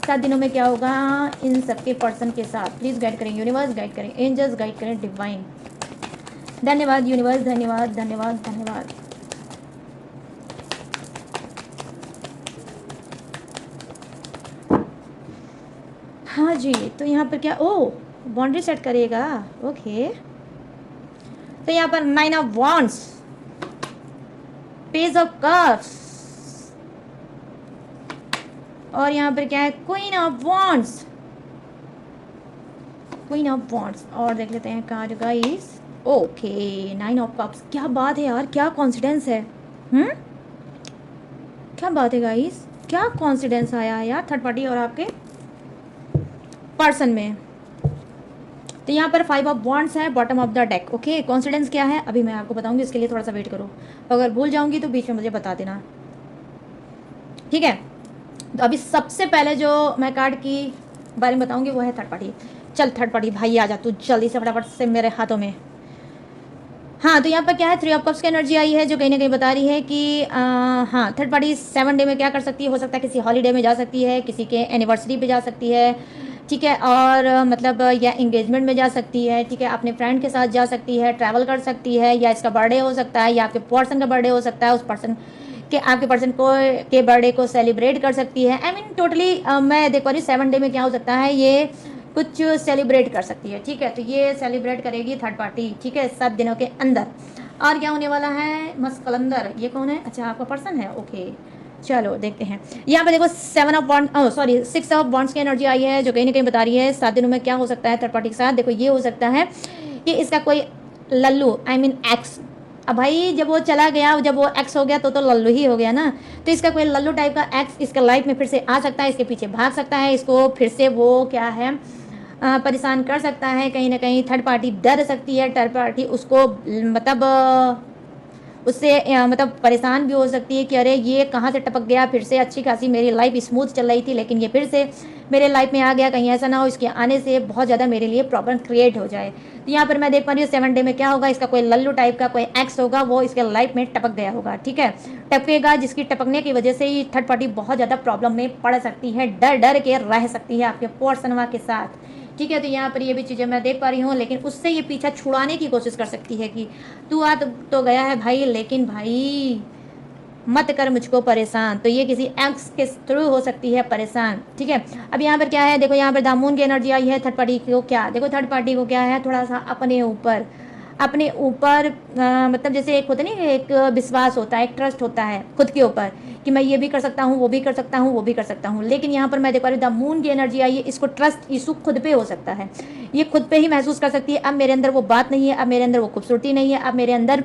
7 दिनों में क्या होगा इन सबके पर्सन के साथ। प्लीज़ गाइड करें यूनिवर्स, गाइड करें एंजल्स, गाइड करें डिवाइन। धन्यवाद यूनिवर्स, धन्यवाद धन्यवाद धन्यवाद। हाँ जी, तो यहाँ पर क्या, ओ बाउंड्री सेट करेगा, ओके। तो यहाँ पर 9 of wands, page of cups, और यहाँ पर क्या है, queen of wands, queen of wands. और देख लेते हैं card guys, okay 9 of cups. क्या बात है यार, क्या कॉन्फिडेंस है, क्या बात है गाइस, क्या कॉन्फिडेंस आया है यार थर्ड पार्टी और आपके पर्सन में। तो यहाँ पर 5 ऑफ वांड्स है bottom of the deck. Okay, confidence क्या है अभी मैं आपको बताऊंगी, इसके लिए थोड़ा सा वेट करो, अगर भूल जाऊंगी तो बीच में मुझे बता देना। ठीक है, तो अभी सबसे पहले जो मैं कार्ड की बारे में बताऊंगी वो है थर्ड पार्टी। चल थर्ड पार्टी भाई आ जा तू जल्दी से फटाफट से मेरे हाथों में। हाँ, तो यहाँ पर क्या है, 3 ऑफ कप्स की एनर्जी आई है जो कहीं ना कहीं बता रही है कि हाँ थर्ड पार्टी 7 डे में क्या कर सकती है, हो सकता है किसी हॉलीडे में जा सकती है, किसी के एनिवर्सरी पे जा सकती है, ठीक है, और मतलब या एंगेजमेंट में जा सकती है, ठीक है, अपने फ्रेंड के साथ जा सकती है, ट्रैवल कर सकती है, या इसका बर्थडे हो सकता है, या आपके पर्सन का बर्थडे हो सकता है, उस पर्सन के आपके पर्सन को के बर्थडे को सेलिब्रेट कर सकती है। आई मीन टोटली मैं देख पा रही हूँ 7 डे में क्या हो सकता है, ये कुछ सेलिब्रेट कर सकती है। ठीक है, तो ये सेलिब्रेट करेगी थर्ड पार्टी, ठीक है, 7 दिनों के अंदर। और क्या होने वाला है, मस्कलंदर, ये कौन है, अच्छा आपका पर्सन है, ओके चलो देखते हैं। यहाँ पे देखो 7 of bond, sorry 6 of bonds की एनर्जी आई है जो कहीं ना कहीं बता रही है 7 दिनों में क्या हो सकता है थर्ड पार्टी के साथ। देखो ये हो सकता है कि इसका कोई लल्लू, आई मीन एक्स, अब भाई जब वो चला गया, जब वो एक्स हो गया तो लल्लू ही हो गया ना, तो इसका कोई लल्लू टाइप का एक्स इसका लाइफ में फिर से आ सकता है, इसके पीछे भाग सकता है, इसको फिर से वो क्या है परेशान कर सकता है, कहीं ना कहीं थर्ड पार्टी डर सकती है, थर्ड पार्टी उसको मतलब उससे मतलब परेशान भी हो सकती है कि अरे ये कहाँ से टपक गया, फिर से अच्छी खासी मेरी लाइफ स्मूथ चल रही थी लेकिन ये फिर से मेरे लाइफ में आ गया, कहीं ऐसा ना हो इसके आने से बहुत ज़्यादा मेरे लिए प्रॉब्लम क्रिएट हो जाए। तो यहाँ पर मैं देख पा रही हूँ 7 डे में क्या होगा, इसका कोई लल्लू टाइप का कोई एक्स होगा, वो इसके लाइफ में टपक गया होगा, ठीक है, टपकेगा, जिसकी टपकने की वजह से ही थर्ड पार्टी बहुत ज़्यादा प्रॉब्लम में पड़ सकती है, डर डर के रह सकती है आपके पर्सन के साथ, ठीक है। तो यहाँ पर ये भी चीज़ें मैं देख पा रही हूँ, लेकिन उससे ये पीछा छुड़ाने की कोशिश कर सकती है कि तू आ तो गया है भाई, लेकिन भाई मत कर मुझको परेशान। तो ये किसी एक्स के थ्रू हो सकती है परेशान, ठीक है। अब यहाँ पर क्या है, देखो यहाँ पर दामून की एनर्जी आई है थर्ड पार्टी को, क्या देखो थर्ड पार्टी को क्या है, थोड़ा सा अपने ऊपर मतलब जैसे एक होता नहीं, एक विश्वास होता है, एक ट्रस्ट होता है खुद के ऊपर कि मैं ये भी कर सकता हूँ, वो भी कर सकता हूँ, वो भी कर सकता हूँ। लेकिन यहाँ पर मैं देख पा रही हूँ द मून की एनर्जी आई है, इसको ट्रस्ट इशू खुद पे हो सकता है, ये खुद पे ही महसूस कर सकती है अब मेरे अंदर वो बात नहीं है, अब मेरे अंदर वो खूबसूरती नहीं है, अब मेरे अंदर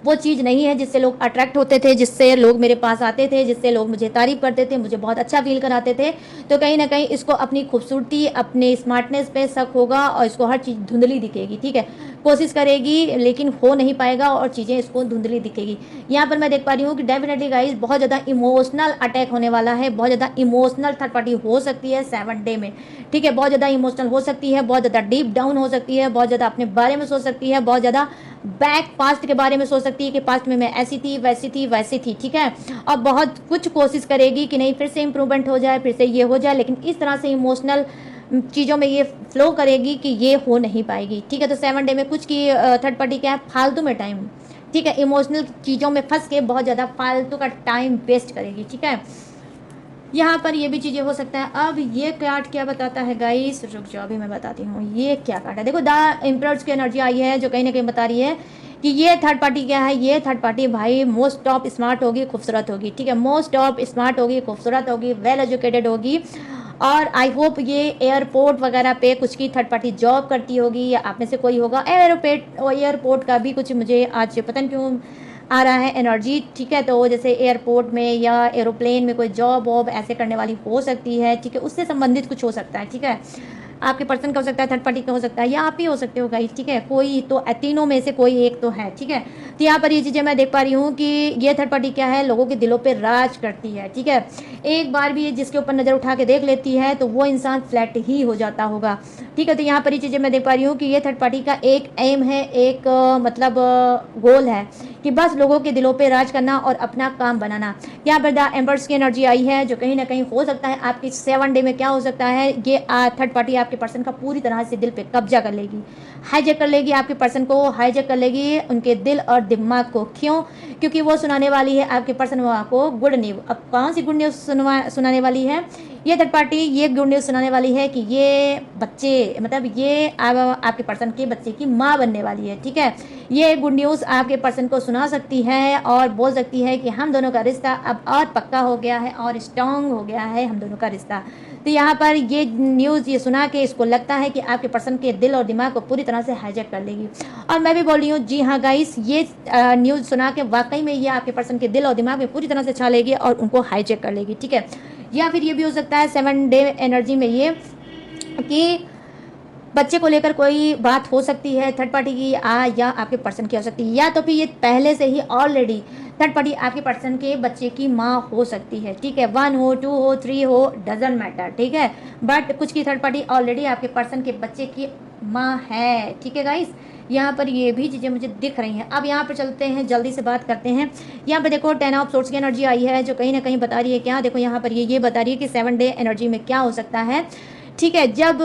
वो चीज़ नहीं है जिससे लोग अट्रैक्ट होते थे, जिससे लोग मेरे पास आते थे, जिससे लोग मुझे तारीफ करते थे, मुझे बहुत अच्छा फील कराते थे। तो कहीं ना कहीं इसको अपनी खूबसूरती, अपने स्मार्टनेस पे शक होगा और इसको हर चीज़ धुंधली दिखेगी, ठीक है, कोशिश करेगी लेकिन हो नहीं पाएगा और चीज़ें इसको धुंधली दिखेगी। यहाँ पर मैं देख पा रही हूँ कि डेफिनेटली गाइस बहुत ज़्यादा इमोशनल अटैक होने वाला है, बहुत ज़्यादा इमोशनल थर्ड पार्टी हो सकती है 7 डे में, ठीक है, बहुत ज़्यादा इमोशनल हो सकती है, बहुत ज़्यादा डीप डाउन हो सकती है, बहुत ज़्यादा अपने बारे में सोच सकती है, बहुत ज़्यादा बैक पास्ट के बारे में सोच सकती है कि पास्ट में मैं ऐसी थी, वैसी थी, वैसी थी, ठीक है, और बहुत कुछ कोशिश करेगी कि नहीं फिर से इम्प्रूवमेंट हो जाए, फिर से ये हो जाए, लेकिन इस तरह से इमोशनल चीज़ों में ये फ्लो करेगी कि ये हो नहीं पाएगी, ठीक है। तो 7 डे में कुछ की थर्ड पार्टी क्या है, फालतू में टाइम, ठीक है, इमोशनल चीज़ों में फंस के बहुत ज़्यादा फालतू का टाइम वेस्ट करेगी, ठीक है। यहाँ पर ये भी चीज़ें हो सकता है। अब ये कार्ड क्या बताता है गाइस, रुक जाओ अभी मैं बताती हूँ ये क्या कार्ड है। देखो द एम्परर्स की एनर्जी आई है जो कहीं ना कहीं बता रही है कि ये थर्ड पार्टी क्या है, ये थर्ड पार्टी भाई मोस्ट ऑफ स्मार्ट होगी, खूबसूरत होगी, ठीक है, मोस्ट ऑफ स्मार्ट होगी, खूबसूरत होगी, वेल एजुकेटेड होगी, और आई होप ये एयरपोर्ट वगैरह पे कुछ की थर्ड पार्टी जॉब करती होगी या आप में से कोई होगा। एयरपोर्ट का भी कुछ मुझे आज पता नहीं क्यों आ रहा है एनर्जी, ठीक है। तो जैसे एयरपोर्ट में या एरोप्लेन में कोई जॉब वॉब ऐसे करने वाली हो सकती है, ठीक है, उससे संबंधित कुछ हो सकता है, ठीक है, आपके पर्सन का हो सकता है, थर्ड पार्टी का हो सकता है, या आप ही हो सकते हो गाइस, ठीक है, कोई तो तीनों में से कोई एक तो है, ठीक है। तो यहाँ पर ये चीज़ें मैं देख पा रही हूँ कि ये थर्ड पार्टी क्या है, लोगों के दिलों पे राज करती है, ठीक है, एक बार भी ये जिसके ऊपर नज़र उठा के देख लेती है तो वो इंसान फ्लैट ही हो जाता होगा, ठीक है। तो यहाँ पर ये चीज़ें मैं देख पा रही हूँ कि ये थर्ड पार्टी का एक एम है, एक मतलब गोल है कि बस लोगों के दिलों पे राज करना और अपना काम बनाना। यहाँ पर द एम्बर्स की एनर्जी आई है जो कहीं ना कहीं हो सकता है आपकी 7 डे में क्या हो सकता है, ये थर्ड पार्टी आपके पर्सन का पूरी तरह से दिल पे कब्जा कर लेगी, हाईजैक कर लेगी, आपके पर्सन को हाईजैक कर लेगी, उनके दिल और दिमाग को। क्यों? क्योंकि वो सुनाने वाली है आपके पर्सन को गुड न्यूज़। अब कौन सी गुड न्यूज़ सुनाने वाली है ये थर्ड पार्टी? ये गुड न्यूज़ सुनाने वाली है कि ये बच्चे मतलब ये आपके पर्सन के बच्चे की माँ बनने वाली है, ठीक है। ये गुड न्यूज़ आपके पर्सन को सुना सकती है और बोल सकती है कि हम दोनों का रिश्ता अब और पक्का हो गया है और स्ट्रॉन्ग हो गया है हम दोनों का रिश्ता। तो यहाँ पर ये न्यूज़ ये सुना के इसको लगता है कि आपके पर्सन के दिल और दिमाग को पूरी तरह से हाईजैक कर लेगी। और मैं भी बोल रही हूँ जी हाँ गाइस, ये न्यूज़ सुना के वाकई में ये आपके पर्सन के दिल और दिमाग में पूरी तरह से छा लेगी और उनको हाईजैक कर लेगी, ठीक है। या फिर ये भी हो सकता है 7 डे एनर्जी में ये कि बच्चे को लेकर कोई बात हो सकती है थर्ड पार्टी की या आपके पर्सन की हो सकती है, या तो फिर ये पहले से ही ऑलरेडी थर्ड पार्टी आपके पर्सन के बच्चे की माँ हो सकती है, ठीक है, 1 हो 2 हो 3 हो डजंट मैटर, ठीक है, बट कुछ की थर्ड पार्टी ऑलरेडी आपके पर्सन के बच्चे की माँ है, ठीक है गाइस। यहाँ पर ये भी चीज़ें मुझे दिख रही हैं। अब यहाँ पर चलते हैं, जल्दी से बात करते हैं। यहाँ पर देखो 10 ऑफ सोर्ट्स की एनर्जी आई है जो कहीं ना कहीं बता रही है क्या, देखो यहाँ पर ये बता रही है कि 7 डे एनर्जी में क्या हो सकता है, ठीक है। जब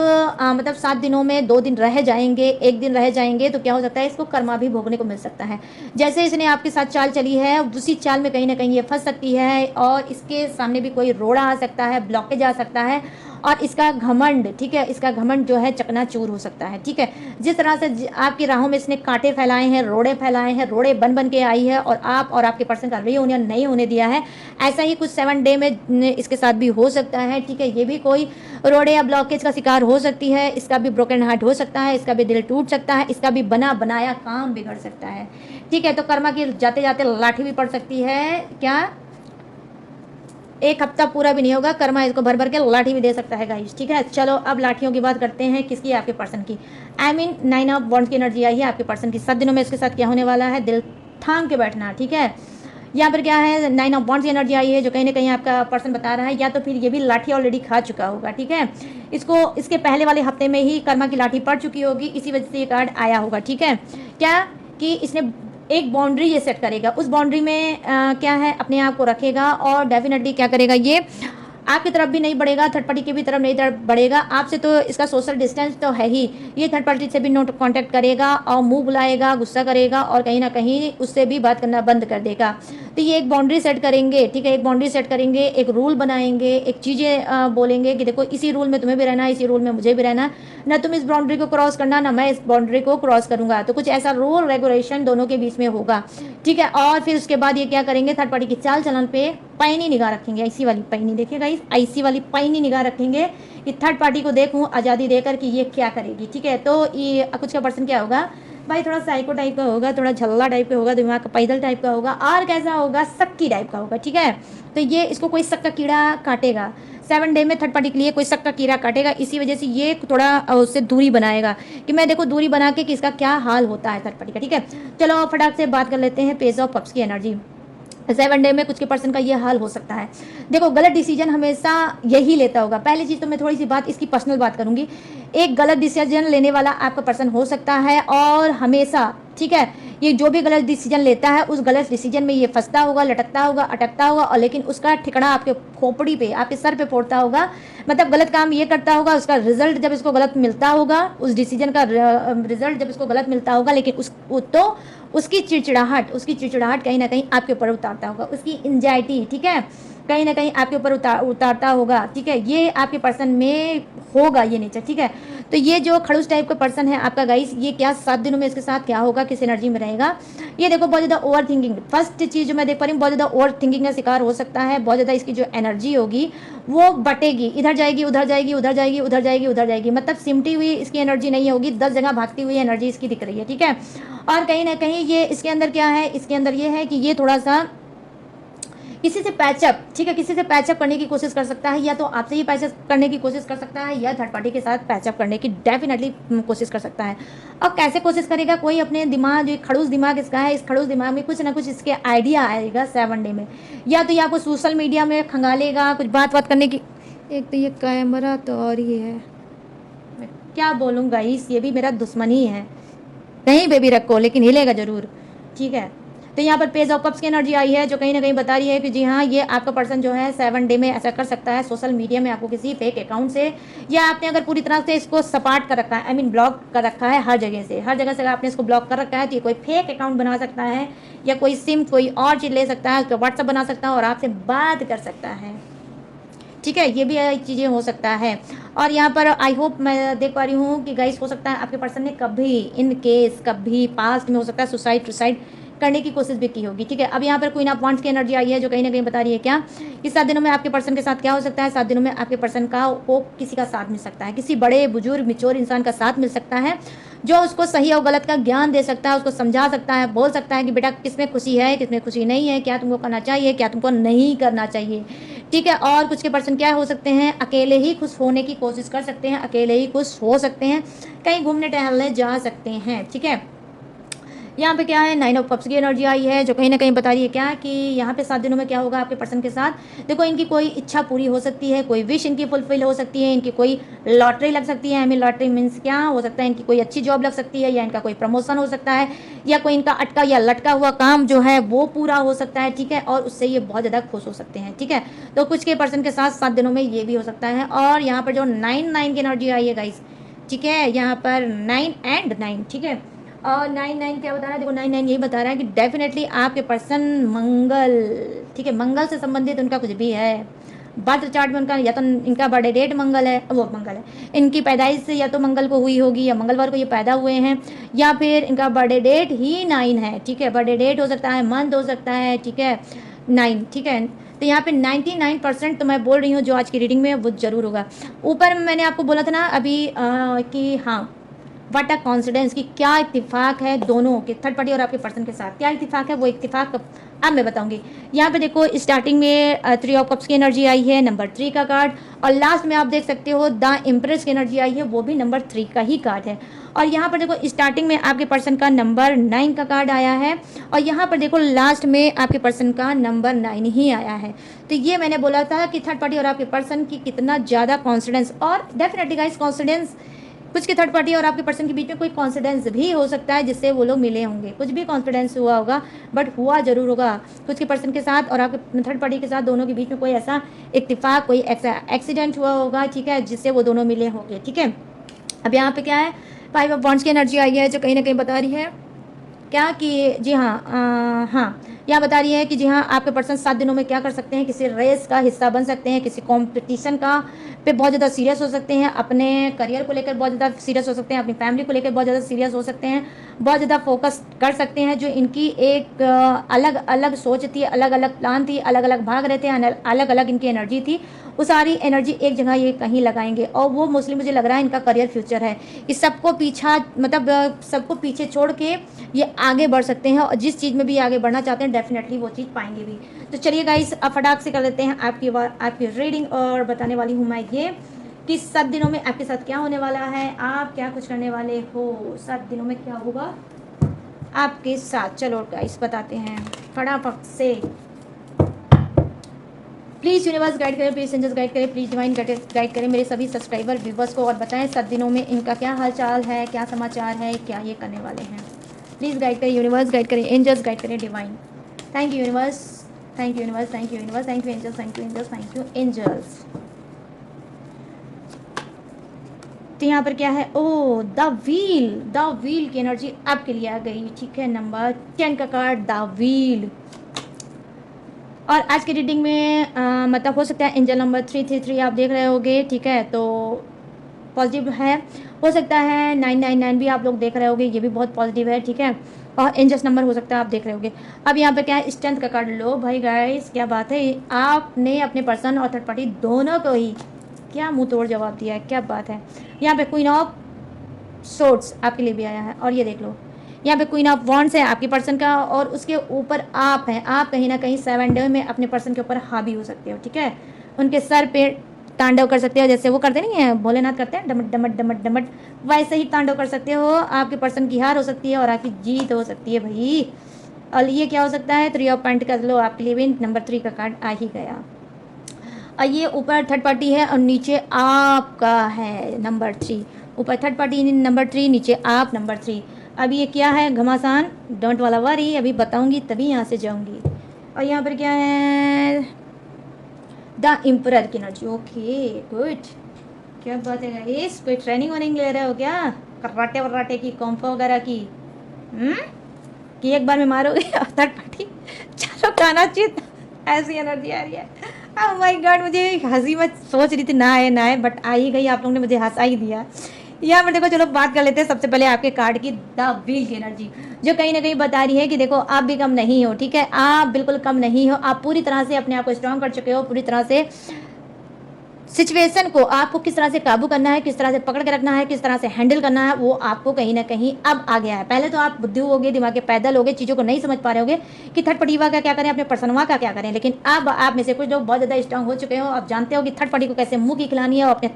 मतलब 7 दिनों में 2 दिन रह जाएंगे, 1 दिन रह जाएंगे, तो क्या हो सकता है इसको कर्मा भी भोगने को मिल सकता है। जैसे इसने आपके साथ चाल चली है उसी चाल में कहीं ना कहीं ये फंस सकती है और इसके सामने भी कोई रोड़ा आ सकता है, ब्लॉकेज आ सकता है और इसका घमंड, ठीक है, इसका घमंड जो है चकनाचूर हो सकता है, ठीक है। जिस तरह से आपकी राहों में इसने कांटे फैलाए हैं, रोड़े फैलाए हैं, रोड़े बन बन के आई है और आप और आपके पर्सन का रियूनियन नहीं होने दिया है, ऐसा ही कुछ 7 डे में इसके साथ भी हो सकता है, ठीक है। ये भी कोई रोड़े या ब्लॉकेज का शिकार हो सकती है, इसका भी ब्रोकन हार्ट हो सकता है, इसका भी दिल टूट सकता है, इसका भी बना बनाया काम बिगड़ सकता है, ठीक है। तो कर्मा की जाते जाते लाठी भी पड़ सकती है, क्या 1 हफ्ता पूरा भी नहीं होगा, कर्मा इसको भर भर के लाठी भी दे सकता है गाइस, ठीक है। चलो अब लाठियों की बात करते हैं, किसकी? आपके पर्सन की। 9 ऑफ वॉन्ड्स की एनर्जी आई है आपके पर्सन की। 7 दिनों में इसके साथ क्या होने वाला है, दिल थाम के बैठना, ठीक है। यहाँ पर क्या है, 9 ऑफ वॉन्ड्स की एनर्जी आई है, जो कहीं ना कहीं आपका पर्सन बता रहा है, या तो फिर ये भी लाठी ऑलरेडी खा चुका होगा, ठीक है। इसको इसके पहले वाले हफ्ते में ही कर्मा की लाठी पड़ चुकी होगी, इसी वजह से ये कार्ड आया होगा, ठीक है। क्या कि इसने एक बाउंड्री ये सेट करेगा, उस बाउंड्री में क्या है, अपने आप को रखेगा और डेफिनेटली क्या करेगा, ये आपकी तरफ भी नहीं बढ़ेगा, थर्ड पार्टी की भी तरफ नहीं बढ़ेगा। आपसे तो इसका सोशल डिस्टेंस तो है ही, ये थर्ड पार्टी से भी नो कांटेक्ट करेगा और मुंह बुलाएगा, गुस्सा करेगा और कहीं ना कहीं उससे भी बात करना बंद कर देगा। तो ये एक बाउंड्री सेट करेंगे, ठीक है, एक बाउंड्री सेट करेंगे, एक रूल बनाएंगे, एक चीज़ें बोलेंगे कि देखो इसी रूल में तुम्हें भी रहना है, इसी रूल में मुझे भी रहना, ना तुम इस बाउंड्री को क्रॉस करना, ना मैं इस बाउंड्री को क्रॉस करूंगा। तो कुछ ऐसा रूल रेगुलेशन दोनों के बीच में होगा, ठीक है। और फिर उसके बाद ये क्या करेंगे, थर्ड पार्टी की चाल चलन पे पैनी निगाह रखेंगे, ऐसी वाली पैनी, देखिएगा इस ऐसी वाली पैनी निगाह रखेंगे कि थर्ड पार्टी को देखूं आज़ादी देकर कि ये क्या करेगी, ठीक है। तो ये कुछ का पर्सन क्या होगा भाई, थोड़ा साइको टाइप का होगा, थोड़ा झल्ला टाइप का होगा, दिमाग का पैदल टाइप का होगा, और कैसा होगा, सक्की टाइप का होगा, ठीक है। तो ये इसको कोई शक का कीड़ा काटेगा 7 डे में, थर्ड पार्टी के लिए कोई शक का कीड़ा काटेगा, इसी वजह से ये थोड़ा उससे दूरी बनाएगा कि मैं देखो दूरी बना के कि इसका क्या हाल होता है थर्ड पार्टी का, ठीक है। चलो फटाक से बात कर लेते हैं पेज ऑफ कप्स की एनर्जी। 7 डे में कुछ के पर्सन का ये हाल हो सकता है। देखो गलत डिसीजन हमेशा यही लेता होगा। पहली चीज़ तो मैं थोड़ी सी बात इसकी पर्सनल बात करूंगी, एक गलत डिसीजन लेने वाला आपका पर्सन हो सकता है और हमेशा, ठीक है, ये जो भी गलत डिसीजन लेता है उस गलत डिसीजन में ये फंसता होगा, लटकता होगा, अटकता होगा, और लेकिन उसका ठिकाना आपके खोपड़ी पे, आपके सर पे फोड़ता होगा। मतलब गलत काम ये करता होगा, उसका रिजल्ट जब इसको गलत मिलता होगा, उस डिसीजन का रिजल्ट जब इसको गलत मिलता होगा, लेकिन उसकी चिड़चिड़ाहट कहीं ना कहीं आपके ऊपर उतारता होगा, उसकी एंजाइटी, ठीक है, कहीं ना कहीं आपके ऊपर उतारता होगा, ठीक है। ये आपके पर्सन में होगा ये नेचर, ठीक है। तो ये जो खड़ूस टाइप का पर्सन है आपका गाइस, ये क्या 7 दिनों में इसके साथ क्या होगा, किस एनर्जी में रहेगा, ये देखो बहुत ज़्यादा ओवर थिंकिंग। फर्स्ट चीज़ जो मैं देख पा रही हूँ, बहुत ज़्यादा ओवर थिंकिंग का शिकार हो सकता है। बहुत ज़्यादा इसकी जो एनर्जी होगी वो बटेगी, इधर जाएगी, उधर जाएगी, उधर जाएगी, उधर जाएगी, उधर जाएगी, मतलब सिमटी हुई इसकी एनर्जी नहीं होगी, 10 जगह भागती हुई एनर्जी इसकी दिख रही है, ठीक है। और कहीं ना कहीं ये इसके अंदर क्या है, इसके अंदर ये है कि ये थोड़ा सा किसी से पैचअप, ठीक है, किसी से पैचअप करने की कोशिश कर सकता है, या तो आपसे ही पैचअप करने की कोशिश कर सकता है, या थर्ड पार्टी के साथ पैचअप करने की डेफिनेटली कोशिश कर सकता है। अब कैसे कोशिश करेगा, कोई अपने दिमाग, जो खड़ूस दिमाग इसका है, इस खड़ूस दिमाग में कुछ ना कुछ इसके आइडिया आएगा 7 डे में, या तो या कोई सोशल मीडिया में खंगालेगा कुछ बात करने की। एक तो ये कैमरा तो और ही है, मैं क्या बोलूँ गाइस, ये भी मेरा दुश्मन ही है, कहीं पे भी रखो लेकिन हिलेगा जरूर, ठीक है। तो यहाँ पर पेज ऑफ कप्स की एनर्जी आई है, जो कहीं ना कहीं बता रही है कि जी हाँ, ये आपका पर्सन जो है 7 डे में ऐसा कर सकता है, सोशल मीडिया में आपको किसी फेक अकाउंट से, या आपने अगर पूरी तरह से इसको सपाट कर रखा है, आई मीन ब्लॉक कर रखा है हर जगह से अगर आपने इसको ब्लॉक कर रखा है, तो ये कोई फेक अकाउंट बना सकता है, या कोई सिम कोई और चीज़ ले सकता है, उसका व्हाट्सअप बना सकता है और आपसे बात कर सकता है, ठीक है। ये भी चीज़ें हो सकता है। और यहाँ पर आई होप मैं देख पा रही हूँ कि गाइस हो सकता है आपके पर्सन ने कभी इन केस कभी पास्ट में हो सकता है सुसाइड करने की कोशिश भी की होगी, ठीक है। अब यहाँ पर क्वीन ऑफ वांड्स की एनर्जी आई है, जो कहीं ना कहीं बता रही है क्या कि 7 दिनों में आपके पर्सन के साथ क्या हो सकता है। 7 दिनों में आपके पर्सन को किसी का साथ मिल सकता है, किसी बड़े बुजुर्ग मिच्योर इंसान का साथ मिल सकता है, जो उसको सही और गलत का ज्ञान दे सकता है, उसको समझा सकता है, बोल सकता है कि बेटा किसमें खुशी है, किसमें खुशी नहीं है, क्या तुमको करना चाहिए, क्या तुमको नहीं करना चाहिए, ठीक है। और कुछ के पर्सन क्या हो सकते हैं, अकेले ही खुश होने की कोशिश कर सकते हैं, अकेले ही खुश हो सकते हैं, कहीं घूमने टहलने जा सकते हैं, ठीक है। यहाँ पे क्या है, 9 ऑफ कप्स की एनर्जी आई है, जो कहीं ना कहीं बता रही है क्या कि यहाँ पे 7 दिनों में क्या होगा आपके पर्सन के साथ। देखो इनकी कोई इच्छा पूरी हो सकती है, कोई विश इनकी फुलफिल हो सकती है, इनकी कोई लॉटरी लग सकती है, आई मीन लॉटरी मीन्स क्या हो सकता है, इनकी कोई अच्छी जॉब लग सकती है, या इनका कोई प्रमोशन हो सकता है, या कोई इनका अटका या लटका हुआ काम जो है वो पूरा हो सकता है, ठीक है। और उससे ये बहुत ज़्यादा खुश हो सकते हैं, ठीक है। तो कुछ के पर्सन के साथ 7 दिनों में ये भी हो सकता है। और यहाँ पर जो 9 की एनर्जी आई है गाइस, ठीक है, यहाँ पर 9 एंड 9, ठीक है। और 9 क्या बता रहा है, देखो 9 यही बता रहा है कि डेफिनेटली आपके पर्सन मंगल, ठीक है, मंगल से संबंधित उनका कुछ भी है, बर्थ चार्ट में उनका या तो इनका बर्थडे डेट मंगल है, वो मंगल है, इनकी पैदाइश से या तो मंगल को हुई होगी, या मंगलवार को ये पैदा हुए हैं, या फिर इनका बर्थडे डेट ही 9 है, ठीक है। बर्थडे डेट हो सकता है, मंथ हो सकता है, ठीक है, 9, ठीक है। तो यहाँ पे 99% तो मैं बोल रही हूँ जो आज की रीडिंग में वो जरूर होगा। ऊपर मैंने आपको बोला था ना अभी कि हाँ व्हाट अ कॉन्सिडेंस, कि क्या इत्तेफाक है दोनों के, थर्ड पार्टी और आपके पर्सन के साथ क्या इत्तेफाक है, वो इत्तेफाक अब मैं बताऊंगी। यहाँ पे देखो स्टार्टिंग में 3 ऑफ कप्स की एनर्जी आई है, नंबर 3 का कार्ड, और लास्ट में आप देख सकते हो द इम्प्रेस की एनर्जी आई है, वो भी नंबर 3 का ही कार्ड है। और यहाँ पर देखो स्टार्टिंग में आपके पर्सन का नंबर 9 का कार्ड आया है, और यहाँ पर देखो लास्ट में आपके पर्सन का नंबर 9 ही आया है। तो ये मैंने बोला था कि थर्ड पार्टी और आपके पर्सन की कितना ज़्यादा कॉन्फिडेंस, और डेफिनेटली गाइस कॉन्फिडेंस, कुछ के थर्ड पार्टी और आपके पर्सन के बीच में कोई कॉन्फिडेंस भी हो सकता है जिससे वो लोग मिले होंगे, कुछ भी कॉन्फिडेंस हुआ होगा, बट हुआ जरूर होगा कुछ के पर्सन के साथ और आपके थर्ड पार्टी के साथ, दोनों के बीच में कोई ऐसा इत्तेफाक, कोई ऐसा एक्सीडेंट हुआ होगा, ठीक है, जिससे वो दोनों मिले होंगे, ठीक है। अब यहाँ पे क्या है, 5 ऑफ वॉन्ड्स की एनर्जी आई है, जो कहीं ना कहीं बता रही है क्या कि जी हाँ, हाँ यहाँ बता रही है कि जी हाँ आपके पर्सन 7 दिनों में क्या कर सकते हैं, किसी रेस का हिस्सा बन सकते हैं, किसी कंपटीशन का पे बहुत ज़्यादा सीरियस हो सकते हैं, अपने करियर को लेकर बहुत ज़्यादा सीरियस हो सकते हैं, अपनी फैमिली को लेकर बहुत ज़्यादा सीरियस हो सकते हैं, बहुत ज़्यादा फोकस कर सकते हैं। जो इनकी एक अलग अलग सोच थी, अलग अलग प्लान थी, अलग अलग भाग रहे थे, अलग अलग इनकी एनर्जी थी, वो सारी एनर्जी एक जगह ये कहीं लगाएंगे, और वो मोस्टली मुझे लग रहा है इनका करियर फ्यूचर है। इस सबको पीछा मतलब सबको पीछे छोड़ के ये आगे बढ़ सकते हैं, और जिस चीज़ में भी आगे बढ़ना चाहते हैं डेफिनेटली वो चीज़ पाएंगे भी। तो चलिए गाइस अब फटाक से कर देते हैं आपकी रीडिंग, और बताने वाली हूँ मैं ये कि 7 दिनों में आपके साथ क्या होने वाला है, आप क्या कुछ करने वाले हो, 7 दिनों में क्या होगा आपके साथ। चलो गाइस बताते हैं फटाफट से। प्लीज़ यूनिवर्स गाइड करें, प्लीज़ एंजल्स गाइड करें, प्लीज़ डिवाइन गाइड करें मेरे सभी सब्सक्राइबर व्यूवर्स को, और बताएं 7 दिनों में इनका क्या हाल चाल है, क्या समाचार है, क्या ये करने वाले हैं। प्लीज़ गाइड करें यूनिवर्स, गाइड करें एंजल्स, गाइड करें divine. Thank you universe, thank you universe, thank you universe, thank you angels, thank you angels, thank you angels. तो यहाँ पर क्या है, ओ द व्हील की एनर्जी आपके लिए आ गई, ठीक है, नंबर 10 का कार्ड द व्हील। और आज की रीडिंग में मतलब हो सकता है एंजल नंबर 333 आप देख रहे होगे, ठीक है, तो पॉजिटिव है। हो सकता है 999 भी आप लोग देख रहे होगे, ये भी बहुत पॉजिटिव है, ठीक है। और एंजल्स नंबर हो सकता है आप देख रहे होगे। अब यहाँ पे क्या है, स्ट्रेंथ का कार्ड लो भाई गाइस, क्या बात है, आपने अपने पर्सन और थर्ड पार्टी दोनों को ही क्या मुंह तोड़ जवाब दिया है, क्या बात है। यहाँ पे क्वीन ऑफ सोर्ड्स आपके लिए भी आया है, और ये देख लो यहाँ पे क्वीन ऑफ वॉन्ड्स है आपके पर्सन का, और उसके ऊपर आप हैं, आप कहीं ना कहीं 7 डे में अपने पर्सन के ऊपर हावी हो सकते हो, ठीक है, उनके सर पे तांडव कर सकते हो, जैसे वो करते नहीं है भोलेनाथ करते हैं डमट डमट डमट डमट, वैसे ही तांडव कर सकते हो। आपके पर्सन की हार हो सकती है और आपकी जीत हो सकती है भाई। और ये क्या हो सकता है, 3 ऑफ पेंट कर लो, आपके लिए भी नंबर 3 का कार्ड आ ही गया। और ये ऊपर थर्ड पार्टी है और नीचे आपका है नंबर 3, ऊपर थर्ड पार्टी नंबर 3, नीचे आप नंबर 3। अब ये क्या है, घमासान, डोंट वाला वरी, अभी बताऊंगी तभी यहाँ से जाऊंगी। और यहाँ पर क्या है, द इम्परर की एनर्जी, ओके गुड, क्या बात है गाइस, कोई ट्रेनिंग वार्निंग ले रहे हो क्या, कराटे वराटे की, कॉम्फो वगैरह की, कि एक बार में मारोगे थर्ड पार्टी, चलो खाना चित, ऐसी एनर्जी आ रही है। ओह माय गॉड, मुझे हंसी मैं सोच रही थी ना आए, बट आ ही गई, आप लोगों ने मुझे हंसा ही दिया। यहाँ पर देखो, चलो बात कर लेते हैं सबसे पहले आपके कार्ड की, द व्हील की एनर्जी, जो कहीं ना कहीं बता रही है कि देखो आप भी कम नहीं हो, ठीक है, आप बिल्कुल कम नहीं हो, आप पूरी तरह से अपने आप को स्ट्रांग कर चुके हो, पूरी तरह से सिचुएशन को आपको किस तरह से काबू करना है, किस तरह से पकड़ के रखना है, किस तरह से हैंडल करना है, वो आपको कहीं ना कहीं अब आ गया है। पहले तो आप बुद्धू होगे, दिमाग के पैदल होगे, चीज़ों को नहीं समझ पा रहे होगे कि थर्ड पार्टी का क्या करें, अपने पर्सनवा का क्या करें, लेकिन अब आप में से कुछ लोग बहुत ज़्यादा स्ट्रांग हो चुके हो, आप जानते हो कि थर्ड पार्टी को कैसे मुंह की खिलानी है और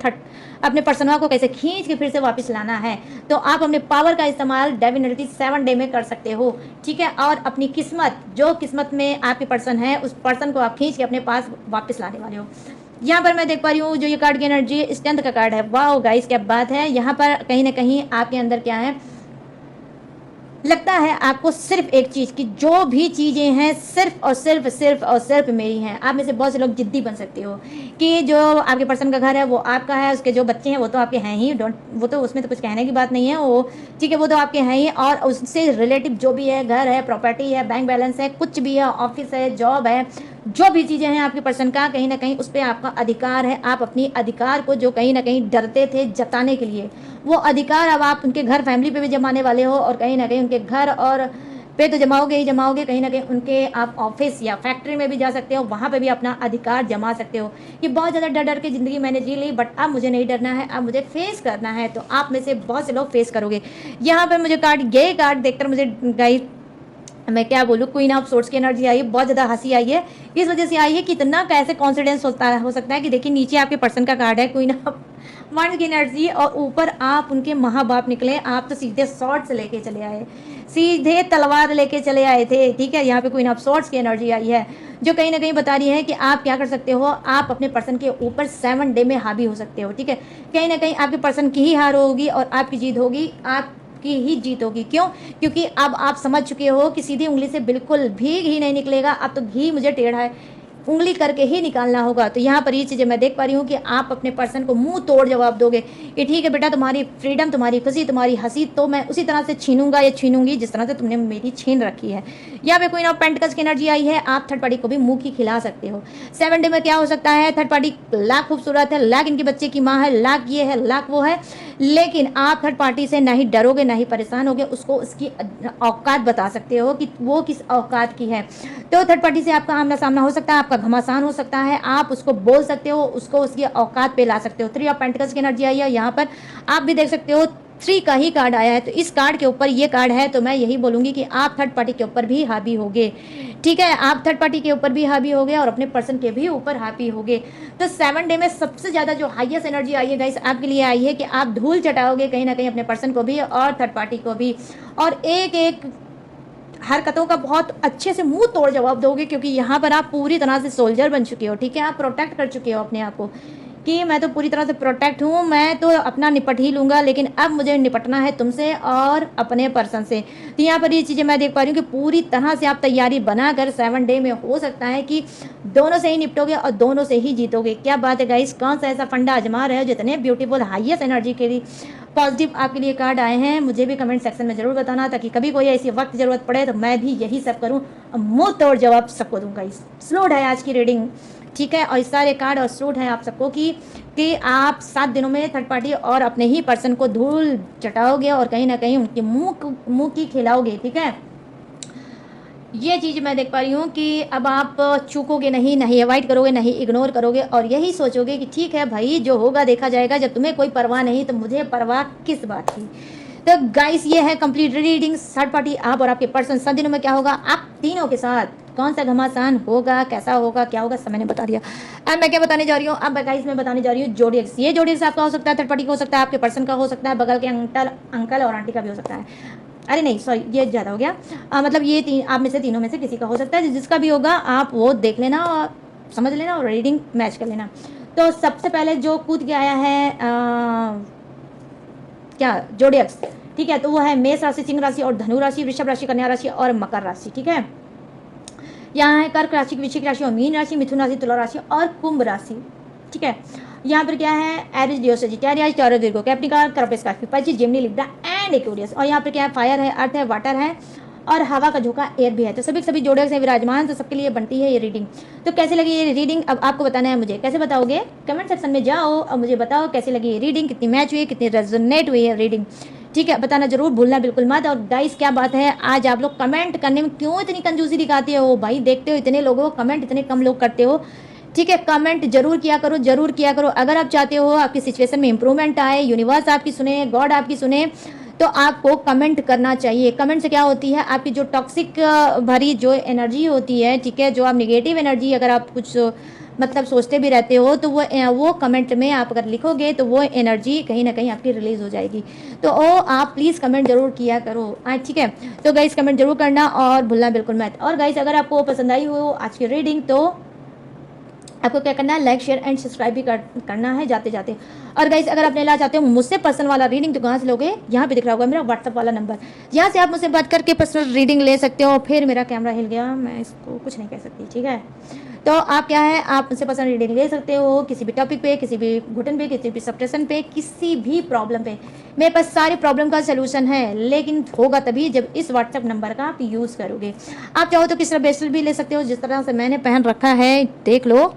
अपने पर्सनवा को कैसे खींच के फिर से वापस लाना है। तो आप अपने पावर का इस्तेमाल डेफिनेटली 7 डे में कर सकते हो, ठीक है, और अपनी किस्मत, जो किस्मत में आपके पर्सन है, उस पर्सन को आप खींच के अपने पास वापस लाने वाले हो। यहाँ पर मैं देख पा रही हूँ जो ये कार्ड की एनर्जी स्ट्रेंथ का कार्ड है, वाह गाइस क्या बात है। यहाँ पर कहीं ना कहीं आपके अंदर क्या है, लगता है आपको सिर्फ एक चीज़ की, जो भी चीज़ें हैं सिर्फ और सिर्फ सिर्फ और सिर्फ मेरी हैं। आप में से बहुत से लोग जिद्दी बन सकते हो कि जो आपके पर्सन का घर है वो आपका है, उसके जो बच्चे हैं वो तो आपके हैं ही, डोंट, वो तो उसमें तो कुछ कहने की बात नहीं है, वो ठीक है, वो तो आपके हैं ही, और उससे रिलेटिव जो भी है, घर है, प्रॉपर्टी है, बैंक बैलेंस है, कुछ भी है, ऑफिस है, जॉब है, जो भी चीज़ें हैं आपके पर्सन का, कहीं ना कहीं उस पर आपका अधिकार है। आप अपनी अधिकार को जो कहीं ना कहीं डरते थे जताने के लिए, वो अधिकार अब आप उनके घर फैमिली पे भी जमाने वाले हो, और कहीं ना कहीं उनके घर और पे तो जमाओगे ही जमाओगे, कहीं ना कहीं उनके आप ऑफिस या फैक्ट्री में भी जा सकते हो, वहाँ पे भी अपना अधिकार जमा सकते हो। ये बहुत ज़्यादा डर डर के ज़िंदगी मैंने जी ली, बट अब मुझे नहीं डरना है, अब मुझे फेस करना है। तो आप में से बहुत से लोग फेस करोगे। यहाँ पर मुझे कार्ड, ये कार्ड देखकर मुझे गाइस मैं क्या बोलूँ, क्वीन ऑफ सोर्ड्स की एनर्जी आई है, बहुत ज़्यादा हंसी आई है। इस वजह से आई है कि इतना कैसे कॉन्फिडेंस हो सकता है कि देखिए नीचे आपके पर्सन का कार्ड है क्वीन ऑफ वंड की एनर्जी, और ऊपर आप उनके माँ बाप निकले। आप तो सीधे स्वॉर्ड्स लेके चले आए, सीधे तलवार लेके चले आए थे, ठीक है। यहाँ पे क्वीन ऑफ स्वॉर्ड्स की एनर्जी आई है, जो कहीं ना कहीं बता रही है कि आप क्या कर सकते हो, आप अपने पर्सन के ऊपर 7 डे में हावी हो सकते हो, ठीक है। कहीं ना कहीं आपके पर्सन की ही हार होगी और आपकी जीत होगी, आपकी ही जीत होगी। क्यों? क्योंकि अब आप समझ चुके हो कि सीधी उंगली से बिल्कुल भी घी नहीं निकलेगा, अब तो घी मुझे टेढ़ा है उंगली करके ही निकालना होगा। तो यहाँ पर ये चीज़ें मैं देख पा रही हूँ कि आप अपने पर्सन को मुंह तोड़ जवाब दोगे कि ठीक है बेटा, तुम्हारी फ्रीडम, तुम्हारी खुशी, तुम्हारी हंसी तो मैं उसी तरह से छीनूंगा या छीनूंगी जिस तरह से तुमने मेरी छीन रखी है। यहाँ पे क्वीन ऑफ पेंटिकल्स की एनर्जी आई है, आप थर्ड पार्टी को भी मुंह की खिला सकते हो। 7 डे में क्या हो सकता है, थर्ड पार्टी लाख खूबसूरत है, लाख इनके बच्चे की माँ है, लाख ये है, लाख वो है, लेकिन आप थर्ड पार्टी से ना ही डरोगे ना ही परेशान होगे, उसको उसकी औकात बता सकते हो कि वो किस औकात की है। तो थर्ड पार्टी से आपका आमना सामना हो सकता है, आपका घमासान हो सकता है, आप उसको बोल सकते हो, उसको उसकी औकात पे ला सकते हो। 3 ऑफ पेंटिकल्स की एनर्जी आई है, यहाँ पर आप भी देख सकते हो 3 का ही कार्ड आया है, तो इस कार्ड के ऊपर ये कार्ड है, तो मैं यही बोलूँगी कि आप थर्ड पार्टी के ऊपर भी हावी होगे, ठीक है। आप थर्ड पार्टी के ऊपर भी हावी होगे और अपने पर्सन के भी ऊपर हावी होगे। तो 7 डे में सबसे ज़्यादा जो हाईएस्ट एनर्जी आई है गाइस आपके लिए आई है कि आप धूल चटाओगे कहीं ना कहीं अपने पर्सन को भी और थर्ड पार्टी को भी, और एक एक हरकतों का बहुत अच्छे से मुंह तोड़ जवाब दोगे, क्योंकि यहाँ पर आप पूरी तरह से सोल्जर बन चुके हो, ठीक है। आप प्रोटेक्ट कर चुके हो अपने आप को कि मैं तो पूरी तरह से प्रोटेक्ट हूँ, मैं तो अपना निपट ही लूँगा, लेकिन अब मुझे निपटना है तुमसे और अपने पर्सन से। तो यहाँ पर ये चीज़ें मैं देख पा रही हूँ कि पूरी तरह से आप तैयारी बनाकर 7 डे में हो सकता है कि दोनों से ही निपटोगे और दोनों से ही जीतोगे। क्या बात है गाइस, कौन सा ऐसा फंडा आजमा रहे हो जितने ब्यूटीफुल हाईएस्ट एनर्जी के लिए पॉजिटिव आपके लिए कार्ड आए हैं, मुझे भी कमेंट सेक्शन में ज़रूर बताना, ताकि कभी कोई ऐसी वक्त ज़रूरत पड़े तो मैं भी यही सब करूँ और मुँह तोड़ जवाब सबको दूंगा। इस स्लोड है आज की रीडिंग, ठीक है, और इस सारे कार्ड और स्लोड है आप सबको कि आप 7 दिनों में थर्ड पार्टी और अपने ही पर्सन को धूल चटाओगे और कहीं ना कहीं उनके मुंह की खिलाओगे, ठीक है। ये चीज़ मैं देख पा रही हूँ कि अब आप चूकोगे नहीं, नहीं अवॉइड करोगे, नहीं इग्नोर करोगे, और यही सोचोगे कि ठीक है भाई, जो होगा देखा जाएगा, जब तुम्हें कोई परवाह नहीं तो मुझे परवाह किस बात की। तो गाइस ये है कंप्लीट रीडिंग, थर्ड पार्टी आप और आपके पर्सन 7 दिनों में क्या होगा आप तीनों के साथ, कौन सा घमासान होगा, कैसा होगा, क्या होगा, सब मैंने बता दिया। अब मैं क्या बताने जा रही हूँ, अब गाइस मैं बताने जा रही हूँ जोडियक्स। ये जोडियक्स आपका हो सकता है, थर्ड पार्टी का हो सकता है, आपके पर्सन का हो सकता है, बगल के अंकल और आंटी का भी हो सकता है। अरे नहीं सॉरी, ये ज़्यादा हो गया। मतलब ये तीन आप में से तीनों में से किसी का हो सकता है, जिसका भी होगा आप वो देख लेना और समझ लेना और रीडिंग मैच कर लेना। तो सबसे पहले जो कूद के आया है क्या जोडियक्स, ठीक है, तो वो है मेष राशि, सिंह राशि और धनु राशि, वृषभ राशि, कन्या राशि और मकर राशि, ठीक है। यहाँ है कर्क राशि, वृश्चिक राशि और मीन राशि, मिथुन राशि, तुला राशि और कुंभ राशि, ठीक है। यहाँ पर क्या है Aries, Leo, Sagittarius, Taurus, Virgo, Capricorn, Capricorn, Scorpio, Pisces, Gemini, Libra and Aquarius. और यहाँ पर क्या है फायर है, अर्थ है, वाटर है और हवा का झोंका एयर भी है। तो सभी जोड़े विराजमान, तो सबके लिए बनती है ये रीडिंग। तो कैसे लगी ये रीडिंग अब आपको बताना है मुझे। कैसे बताओगे, कमेंट सेक्शन में जाओ और मुझे बताओ कैसे लगी ये रीडिंग, कितनी मैच हुई, कितनी रेजोनेट हुई है रीडिंग, ठीक है, बताना जरूर भूलना बिल्कुल मत। और गाइस क्या बात है, आज आप लोग कमेंट करने में क्यों इतनी कंजूसी दिखाते हो भाई, देखते हो इतने लोगों को, कमेंट इतने कम लोग करते हो, ठीक है। कमेंट जरूर किया करो, जरूर किया करो। अगर आप चाहते हो आपकी सिचुएशन में इंप्रूवमेंट आए, यूनिवर्स आपकी सुने, गॉड आपकी सुने, तो आपको कमेंट करना चाहिए। कमेंट से क्या होती है, आपकी जो टॉक्सिक भरी जो एनर्जी होती है, ठीक है, जो आप निगेटिव एनर्जी अगर आप कुछ मतलब सोचते भी रहते हो, तो वो कमेंट में आप अगर लिखोगे तो वो एनर्जी कहीं ना कहीं आपकी रिलीज हो जाएगी। तो वो आप प्लीज़ कमेंट जरूर किया करो, ठीक है। तो गाइस कमेंट जरूर करना और भूलना बिल्कुल मत। और गाइस अगर आपको पसंद आई हो आज की रीडिंग तो आपको क्या करना है, लाइक शेयर एंड सब्सक्राइब भी करना है जाते जाते। और गाइस अगर आप लेना चाहते हो मुझसे पर्सनल वाला रीडिंग तो कहाँ से लोगे, यहाँ पे दिख रहा होगा मेरा व्हाट्सअप वाला नंबर, यहाँ से आप मुझसे बात करके पर्सनल रीडिंग ले सकते हो। फिर मेरा कैमरा हिल गया, मैं इसको कुछ नहीं कह सकती, ठीक है। तो आप क्या है, आप मुझसे पर्सनल रीडिंग ले सकते हो किसी भी टॉपिक पे, किसी भी घुटन पे, किसी भी सप्रेशन पे, किसी भी प्रॉब्लम पे। मेरे पास सारी प्रॉब्लम का सोल्यूशन है, लेकिन होगा तभी जब इस व्हाट्सअप नंबर का आप यूज़ करोगे। आप चाहो तो किस तरह ब्रेसलेट भी ले सकते हो, जिस तरह से मैंने पहन रखा है देख लो,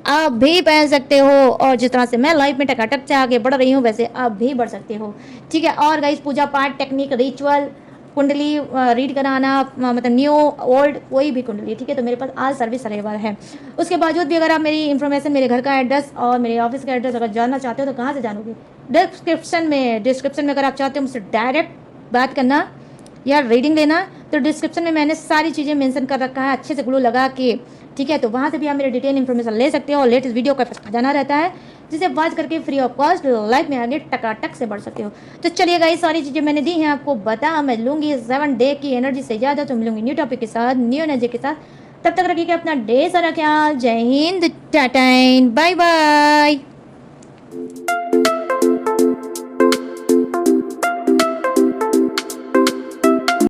आप भी पहन सकते हो। और जिस तरह से मैं लाइफ में टकाटक से आगे बढ़ रही हूँ वैसे आप भी बढ़ सकते हो, ठीक है। और गाइस पूजा पाठ, टेक्निक, रिचुअल, कुंडली रीड कराना, मतलब न्यू ओल्ड कोई भी कुंडली, ठीक है, तो मेरे पास आज सर्विस अवेलेबल है। उसके बावजूद भी अगर आप मेरी इन्फॉर्मेशन, मेरे घर का एड्रेस और मेरे ऑफिस का एड्रेस अगर जानना चाहते हो तो कहाँ से जानोगे, डिस्क्रिप्शन में अगर आप चाहते हो मुझसे डायरेक्ट बात करना या रीडिंग लेना तो डिस्क्रिप्शन में मैंने सारी चीज़ें मेंशन कर रखा है अच्छे से ग्लू लगा के, ठीक है। तो वहाँ से भी आप मेरे डिटेल इन्फॉर्मेशन ले सकते हो और लेटेस्ट वीडियो का खजाना रहता है जिसे वॉच करके फ्री ऑफ कॉस्ट लाइफ में आगे टकाटक से बढ़ सकते हो। तो चलिए गाइस, सारी चीज़ें मैंने दी हैं आपको बता। मैं लूँगी 7 डे की एनर्जी से ज़्यादा, तो मिलूंगी न्यू टॉपिक के साथ, न्यू एनर्जी के साथ। तब तक रखिएगा अपना ढेर सारा ख्याल। जय हिंद, टाटा, बाय बाय।